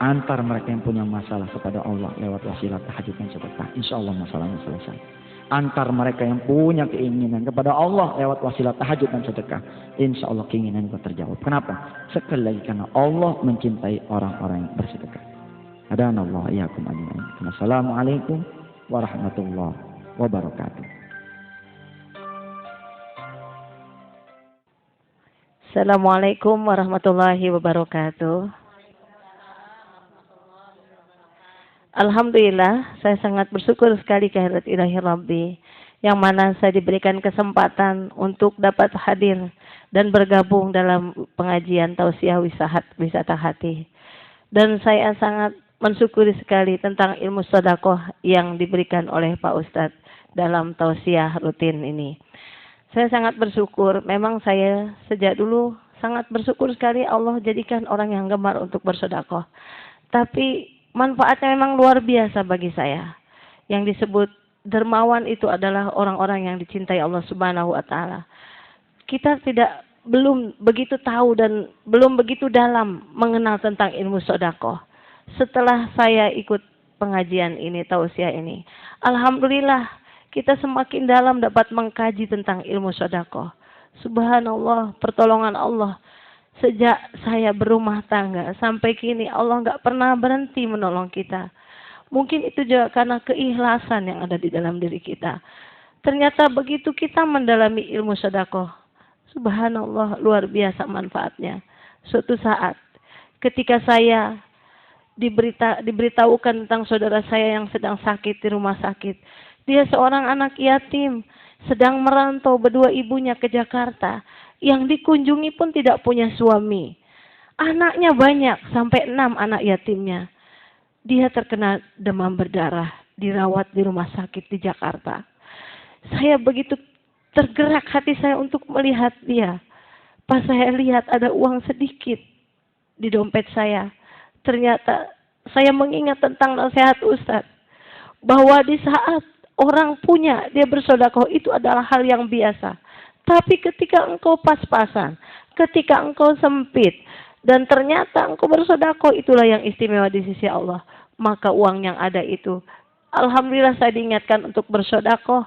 Antar mereka yang punya masalah kepada Allah lewat wasilah tahajud dan sedekah. Insya Allah masalahnya selesai. Antar mereka yang punya keinginan kepada Allah lewat wasilah tahajud dan sedekah. Insya Allah keinginan itu terjawab. Kenapa? Sekali lagi karena Allah mencintai orang-orang yang bersedekah. Hadanallahu iyyakum ajma'in. Wassalamualaikum warahmatullahi wabarakatuh. Assalamualaikum warahmatullahi wabarakatuh. Alhamdulillah, saya sangat bersyukur sekali kehadirat ilahi Rabbi, yang mana saya diberikan kesempatan untuk dapat hadir dan bergabung dalam pengajian tausiah wisata hati. Dan saya sangat mensyukuri sekali tentang ilmu sedekah yang diberikan oleh Pak Ustadz dalam tausiah rutin ini. Saya sangat bersyukur, memang saya sejak dulu sangat bersyukur sekali Allah jadikan orang yang gemar untuk bersedekah. Tapi manfaatnya memang luar biasa bagi saya. Yang disebut dermawan itu adalah orang-orang yang dicintai Allah Subhanahu wa taala. Kita belum begitu tahu dan belum begitu dalam mengenal tentang ilmu sedekah. Setelah saya ikut pengajian ini, tausiah ini, alhamdulillah kita semakin dalam dapat mengkaji tentang ilmu sedekah. Subhanallah, pertolongan Allah. Sejak saya berumah tangga sampai kini Allah nggak pernah berhenti menolong kita. Mungkin itu juga karena keikhlasan yang ada di dalam diri kita. Ternyata begitu kita mendalami ilmu sedekah, subhanallah luar biasa manfaatnya. Suatu saat ketika saya diberitahukan tentang saudara saya yang sedang sakit di rumah sakit. Dia seorang anak yatim, sedang merantau berdua ibunya ke Jakarta. Yang dikunjungi pun tidak punya suami. Anaknya banyak, sampai 6 anak yatimnya. Dia terkena demam berdarah, dirawat di rumah sakit di Jakarta. Saya begitu tergerak hati saya untuk melihat dia. Pas saya lihat ada uang sedikit di dompet saya. Ternyata saya mengingat tentang nasihat Ustadz. Bahwa di saat orang punya, dia bersedekah itu adalah hal yang biasa. Tapi ketika engkau pas-pasan, ketika engkau sempit, dan ternyata engkau bersedekah, itulah yang istimewa di sisi Allah. Maka uang yang ada itu, alhamdulillah saya diingatkan untuk bersedekah.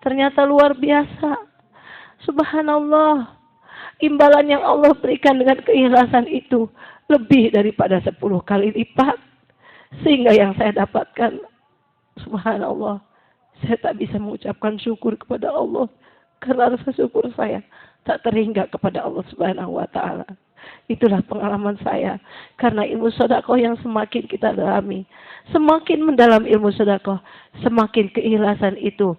Ternyata luar biasa. Subhanallah. imbalan yang Allah berikan dengan keikhlasan itu lebih daripada 10 kali lipat. Sehingga yang saya dapatkan, subhanallah, saya tak bisa mengucapkan syukur kepada Allah. Karena rasa syukur saya tak terhingga kepada Allah Subhanahu wa Ta'ala. Itulah pengalaman saya. Karena ilmu sedekah yang semakin kita dalami, semakin mendalam ilmu sedekah, semakin keikhlasan itu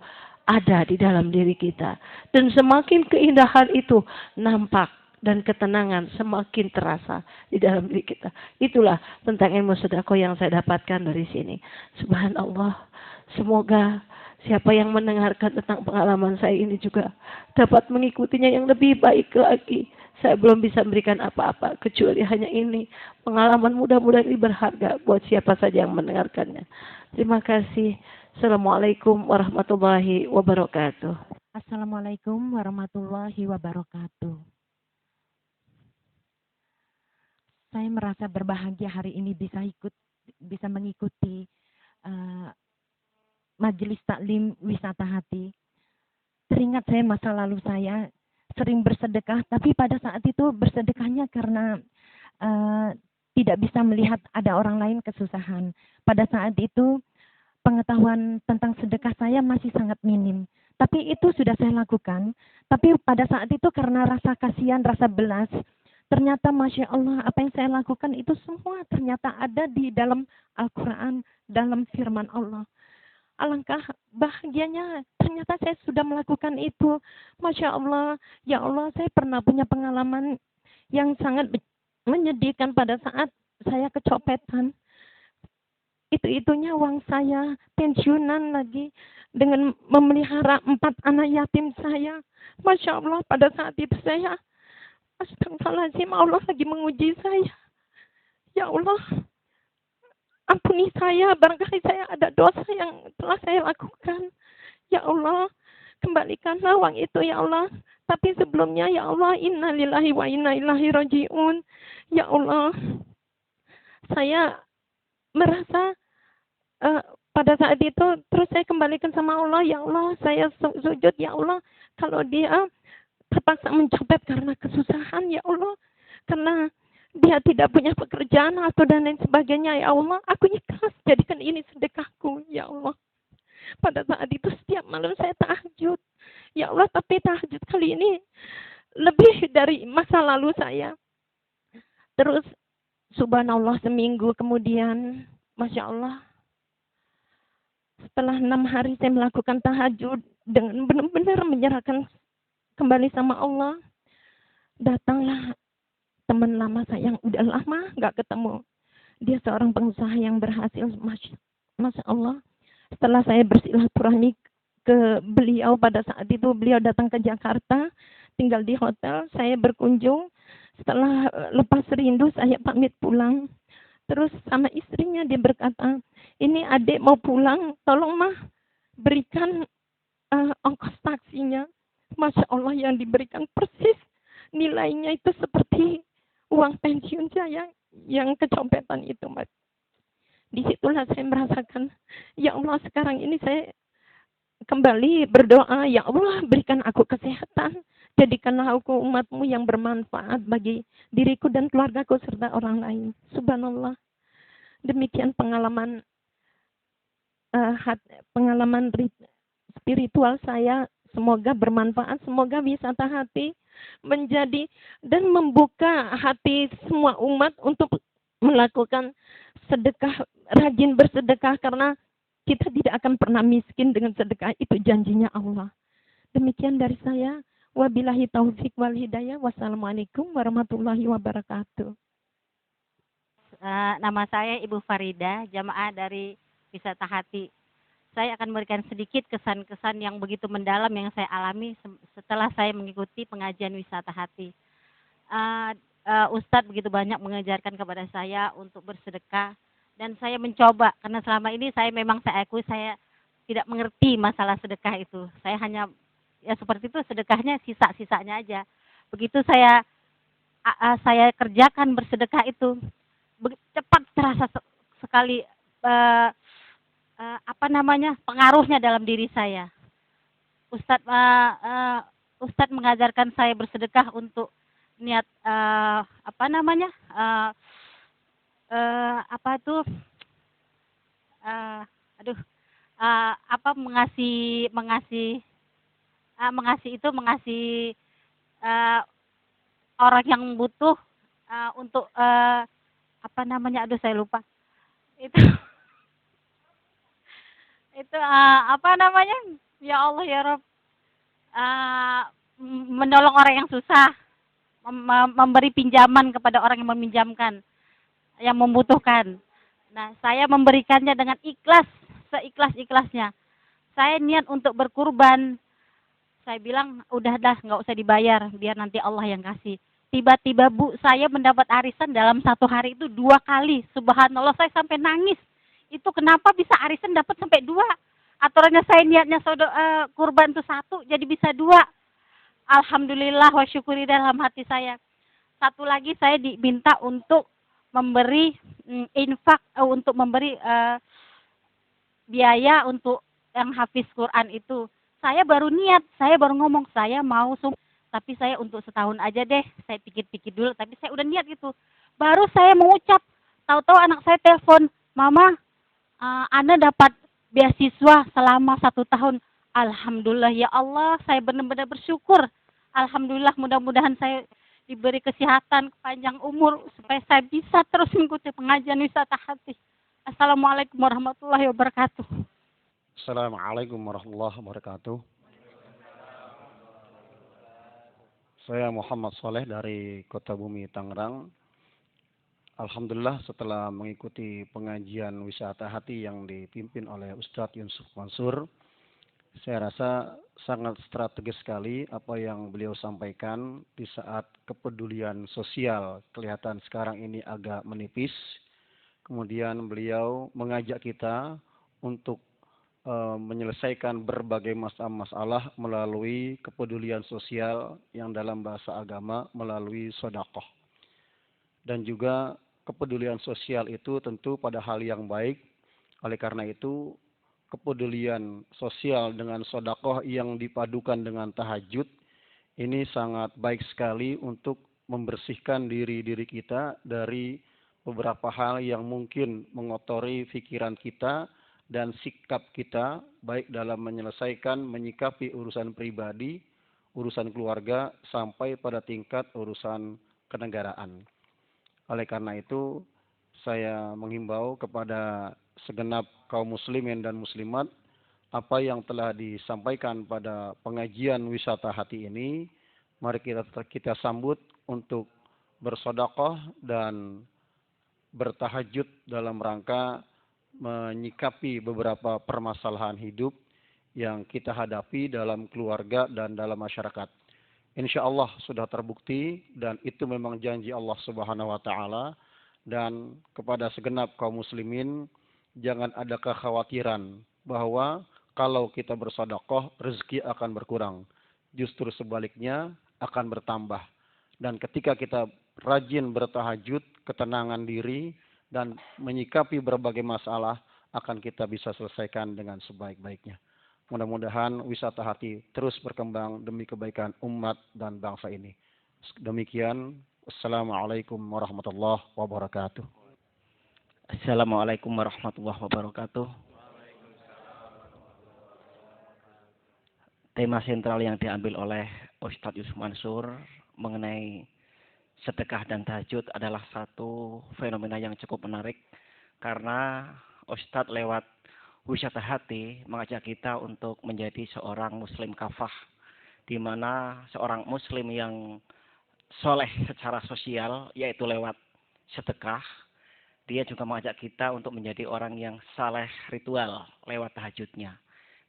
ada di dalam diri kita. Dan semakin keindahan itu nampak dan ketenangan semakin terasa di dalam diri kita. Itulah tentang ilmu sedekah yang saya dapatkan dari sini. Subhanallah. Semoga siapa yang mendengarkan tentang pengalaman saya ini juga dapat mengikutinya yang lebih baik lagi. Saya belum bisa memberikan apa-apa kecuali hanya ini. Pengalaman mudah-mudahan ini berharga buat siapa saja yang mendengarkannya. Terima kasih. Assalamualaikum warahmatullahi wabarakatuh. Assalamualaikum warahmatullahi wabarakatuh. Saya merasa berbahagia hari ini bisa mengikuti majelis taklim wisata hati. Teringat saya masa lalu saya sering bersedekah, tapi pada saat itu bersedekahnya karena tidak bisa melihat ada orang lain kesusahan. Pada saat itu pengetahuan tentang sedekah saya masih sangat minim. Tapi itu sudah saya lakukan. Tapi pada saat itu karena rasa kasihan, rasa belas, ternyata Masya Allah apa yang saya lakukan itu semua ternyata ada di dalam Al-Quran, dalam firman Allah. Alangkah bahagianya ternyata saya sudah melakukan itu. Masya Allah, ya Allah saya pernah punya pengalaman yang sangat menyedihkan pada saat saya kecopetan. Itu-itunya uang saya, pensiunan lagi, dengan memelihara 4 anak yatim saya. Masya Allah pada saat itu saya, astagfirullahaladzim, Allah lagi menguji saya. Ya Allah, ampuni saya, barangkali saya ada dosa yang telah saya lakukan. Ya Allah, kembalikanlah uang itu ya Allah. Tapi sebelumnya ya Allah, inna lillahi wa inna ilaihi raji'un. Ya Allah, saya merasa pada saat itu terus saya kembalikan sama Allah. Ya Allah, saya sujud ya Allah. Kalau dia terpaksa mencopet karena kesusahan ya Allah, karena dia tidak punya pekerjaan atau dan lain sebagainya ya Allah, aku ikhlas jadikan ini sedekahku ya Allah. Pada saat itu setiap malam saya tahajud ya Allah, tapi tahajud kali ini lebih dari masa lalu saya. Terus subhanallah seminggu kemudian, Masya Allah, setelah 6 hari saya melakukan tahajud dengan benar-benar menyerahkan kembali sama Allah, datanglah teman lama saya yang udah lama nggak ketemu. Dia seorang pengusaha yang berhasil, Masya Allah. Setelah saya bersilaturahmi ke beliau pada saat itu, beliau datang ke Jakarta, tinggal di hotel, saya berkunjung. Setelah lepas rindu, saya pamit pulang. Terus sama istrinya dia berkata, ini adik mau pulang, tolong mah berikan ongkos taksinya. Masya Allah yang diberikan persis nilainya itu seperti uang pensiun saya yang kecopetan itu, Mas. Disitulah saya merasakan, ya Allah sekarang ini saya kembali berdoa, ya Allah berikan aku kesehatan, jadikanlah aku umatmu yang bermanfaat bagi diriku dan keluargaku serta orang lain. Subhanallah. Demikian pengalaman spiritual saya. Semoga bermanfaat, semoga wisata hati menjadi dan membuka hati semua umat untuk melakukan sedekah, rajin bersedekah, karena kita tidak akan pernah miskin dengan sedekah, itu janjinya Allah. Demikian dari saya. Wabillahi taufik wal hidayah. Wassalamualaikum warahmatullahi wabarakatuh. Nama saya Ibu Farida, jamaah dari Wisata Hati. Saya akan memberikan sedikit kesan-kesan yang begitu mendalam yang saya alami setelah saya mengikuti pengajian Wisata Hati. Ustadz begitu banyak mengajarkan kepada saya untuk bersedekah, dan saya mencoba, karena selama ini saya akui saya tidak mengerti masalah sedekah itu. Saya hanya ya seperti itu, sedekahnya sisa-sisanya aja. Begitu saya kerjakan bersedekah itu, cepat terasa sekali pengaruhnya dalam diri saya. Ustadz Ustadz mengajarkan saya bersedekah untuk niat apa namanya? Apa tuh? Aduh, apa mengasihi eh, orang yang butuh untuk apa namanya? Aduh, saya lupa. Itu itu apa namanya? Ya Allah ya Rob. Eh, Menolong orang yang susah, memberi pinjaman kepada orang yang meminjamkan, yang membutuhkan. Nah, saya memberikannya dengan ikhlas, seikhlas-ikhlasnya. Saya niat untuk berkurban. Saya bilang, udah dah, nggak usah dibayar, biar nanti Allah yang kasih. Tiba-tiba Bu, saya mendapat arisan dalam satu hari itu 2 kali. Subhanallah, saya sampai nangis. Itu kenapa bisa arisan dapat sampai 2? Aturannya saya niatnya kurban itu 1, jadi bisa 2. Alhamdulillah wa syukuri dalam hati saya. Satu lagi saya diminta untuk memberi infak, untuk memberi biaya untuk yang hafiz Quran itu. Saya baru niat, saya baru ngomong, saya mau tapi saya untuk setahun aja deh, saya pikir-pikir dulu, tapi saya udah niat gitu. Baru saya mengucap, tahu-tahu anak saya telepon, Mama, Ana dapat beasiswa selama 1 tahun. Alhamdulillah ya Allah, saya benar-benar bersyukur. Alhamdulillah, mudah-mudahan saya diberi kesehatan, panjang umur, supaya saya bisa terus mengikuti pengajian wisata hati. Assalamualaikum warahmatullahi wabarakatuh. Assalamualaikum warahmatullahi wabarakatuh. Saya Muhammad Soleh dari Kota Bumi, Tangerang. Alhamdulillah setelah mengikuti pengajian wisata hati yang dipimpin oleh Ustadz Yusuf Mansur, saya rasa sangat strategis sekali apa yang beliau sampaikan di saat kepedulian sosial kelihatan sekarang ini agak menipis. Kemudian beliau mengajak kita untuk menyelesaikan berbagai masalah melalui kepedulian sosial yang dalam bahasa agama melalui sedekah. Dan juga kepedulian sosial itu tentu pada hal yang baik. Oleh karena itu, kepedulian sosial dengan sedekah yang dipadukan dengan tahajud ini sangat baik sekali untuk membersihkan diri kita dari beberapa hal yang mungkin mengotori pikiran kita dan sikap kita, baik dalam menyelesaikan, menyikapi urusan pribadi, urusan keluarga, sampai pada tingkat urusan kenegaraan. Oleh karena itu, saya menghimbau kepada segenap kaum muslimin dan muslimat, apa yang telah disampaikan pada pengajian wisata hati ini, mari kita sambut untuk bersedekah dan bertahajud dalam rangka menyikapi beberapa permasalahan hidup yang kita hadapi dalam keluarga dan dalam masyarakat. Insya Allah sudah terbukti dan itu memang janji Allah Subhanahu wa Ta'ala. Dan kepada segenap kaum muslimin, jangan ada kekhawatiran bahwa kalau kita bersedekah rezeki akan berkurang. Justru sebaliknya akan bertambah. Dan ketika kita rajin bertahajud, ketenangan diri dan menyikapi berbagai masalah akan kita bisa selesaikan dengan sebaik-baiknya. Mudah-mudahan wisata hati terus berkembang demi kebaikan umat dan bangsa ini. Demikian, Assalamualaikum warahmatullahi wabarakatuh. Assalamualaikum warahmatullahi wabarakatuh. Tema sentral yang diambil oleh Ustadz Yusuf Mansur mengenai sedekah dan tahajud adalah satu fenomena yang cukup menarik karena Ustadz lewat wisata hati mengajak kita untuk menjadi seorang muslim kafah, di mana seorang muslim yang soleh secara sosial yaitu lewat sedekah, dia juga mengajak kita untuk menjadi orang yang saleh ritual lewat tahajudnya.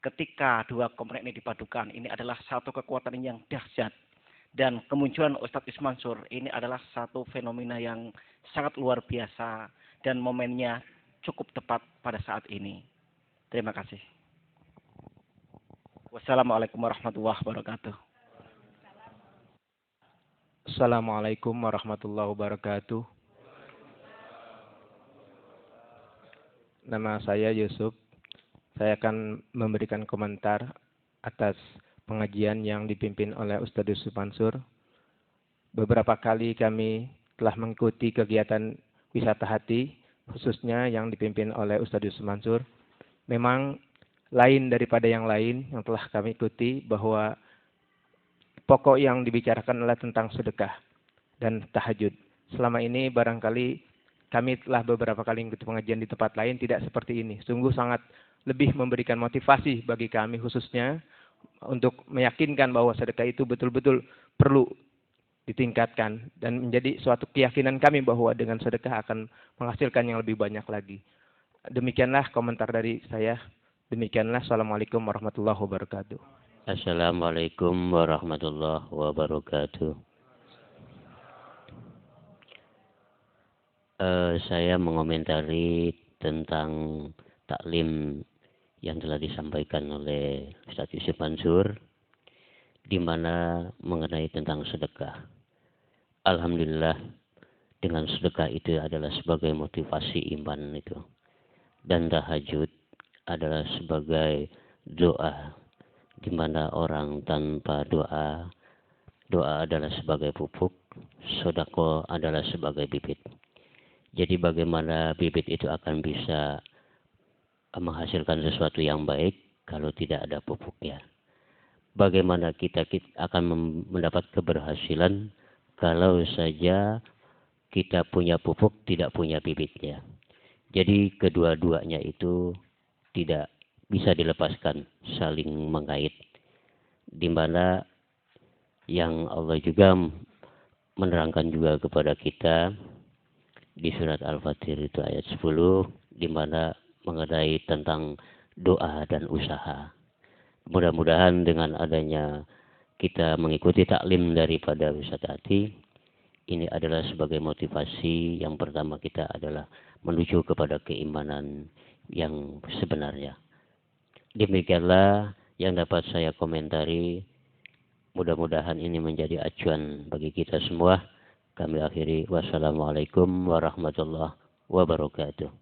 Ketika dua komponen ini dipadukan, ini adalah satu kekuatan yang dahsyat. Dan kemunculan Ustadz Yusuf Mansur ini adalah satu fenomena yang sangat luar biasa dan momennya cukup tepat pada saat ini. Terima kasih. Wassalamualaikum warahmatullahi wabarakatuh. Assalamualaikum warahmatullahi wabarakatuh. Nama saya Yusuf. Saya akan memberikan komentar atas pengajian yang dipimpin oleh Ustadz Yusuf Mansur. Beberapa kali kami telah mengikuti kegiatan wisata hati, khususnya yang dipimpin oleh Ustadz Yusuf Mansur. Memang lain daripada yang lain yang telah kami ikuti, bahwa pokok yang dibicarakan adalah tentang sedekah dan tahajud. Selama ini barangkali kami telah beberapa kali mengikuti pengajian di tempat lain tidak seperti ini. Sungguh sangat lebih memberikan motivasi bagi kami khususnya untuk meyakinkan bahwa sedekah itu betul-betul perlu ditingkatkan dan menjadi suatu keyakinan kami bahwa dengan sedekah akan menghasilkan yang lebih banyak lagi. Demikianlah komentar dari saya. Demikianlah. Assalamualaikum warahmatullahi wabarakatuh. Assalamualaikum warahmatullahi wabarakatuh. Saya mengomentari tentang taklim yang telah disampaikan oleh Ustadz Yusuf Mansur, di mana mengenai tentang sedekah. Alhamdulillah, dengan sedekah itu adalah sebagai motivasi iman itu. Dan tahajud adalah sebagai doa, di mana orang tanpa doa, doa adalah sebagai pupuk, sedekah adalah sebagai bibit. Jadi bagaimana bibit itu akan bisa menghasilkan sesuatu yang baik kalau tidak ada pupuknya? Bagaimana kita akan mendapat keberhasilan kalau saja kita punya pupuk, tidak punya bibitnya? Jadi kedua-duanya itu tidak bisa dilepaskan, saling mengait. Di mana yang Allah juga menerangkan juga kepada kita di surat Al-Fatir itu ayat 10, di mana mengenai tentang doa dan usaha. Mudah-mudahan dengan adanya kita mengikuti taklim daripada wisata hati, ini adalah sebagai motivasi yang pertama kita adalah menuju kepada keimanan yang sebenarnya. Demikianlah yang dapat saya komentari. Mudah-mudahan ini menjadi acuan bagi kita semua. Kami akhiri. Wassalamualaikum warahmatullahi wabarakatuh.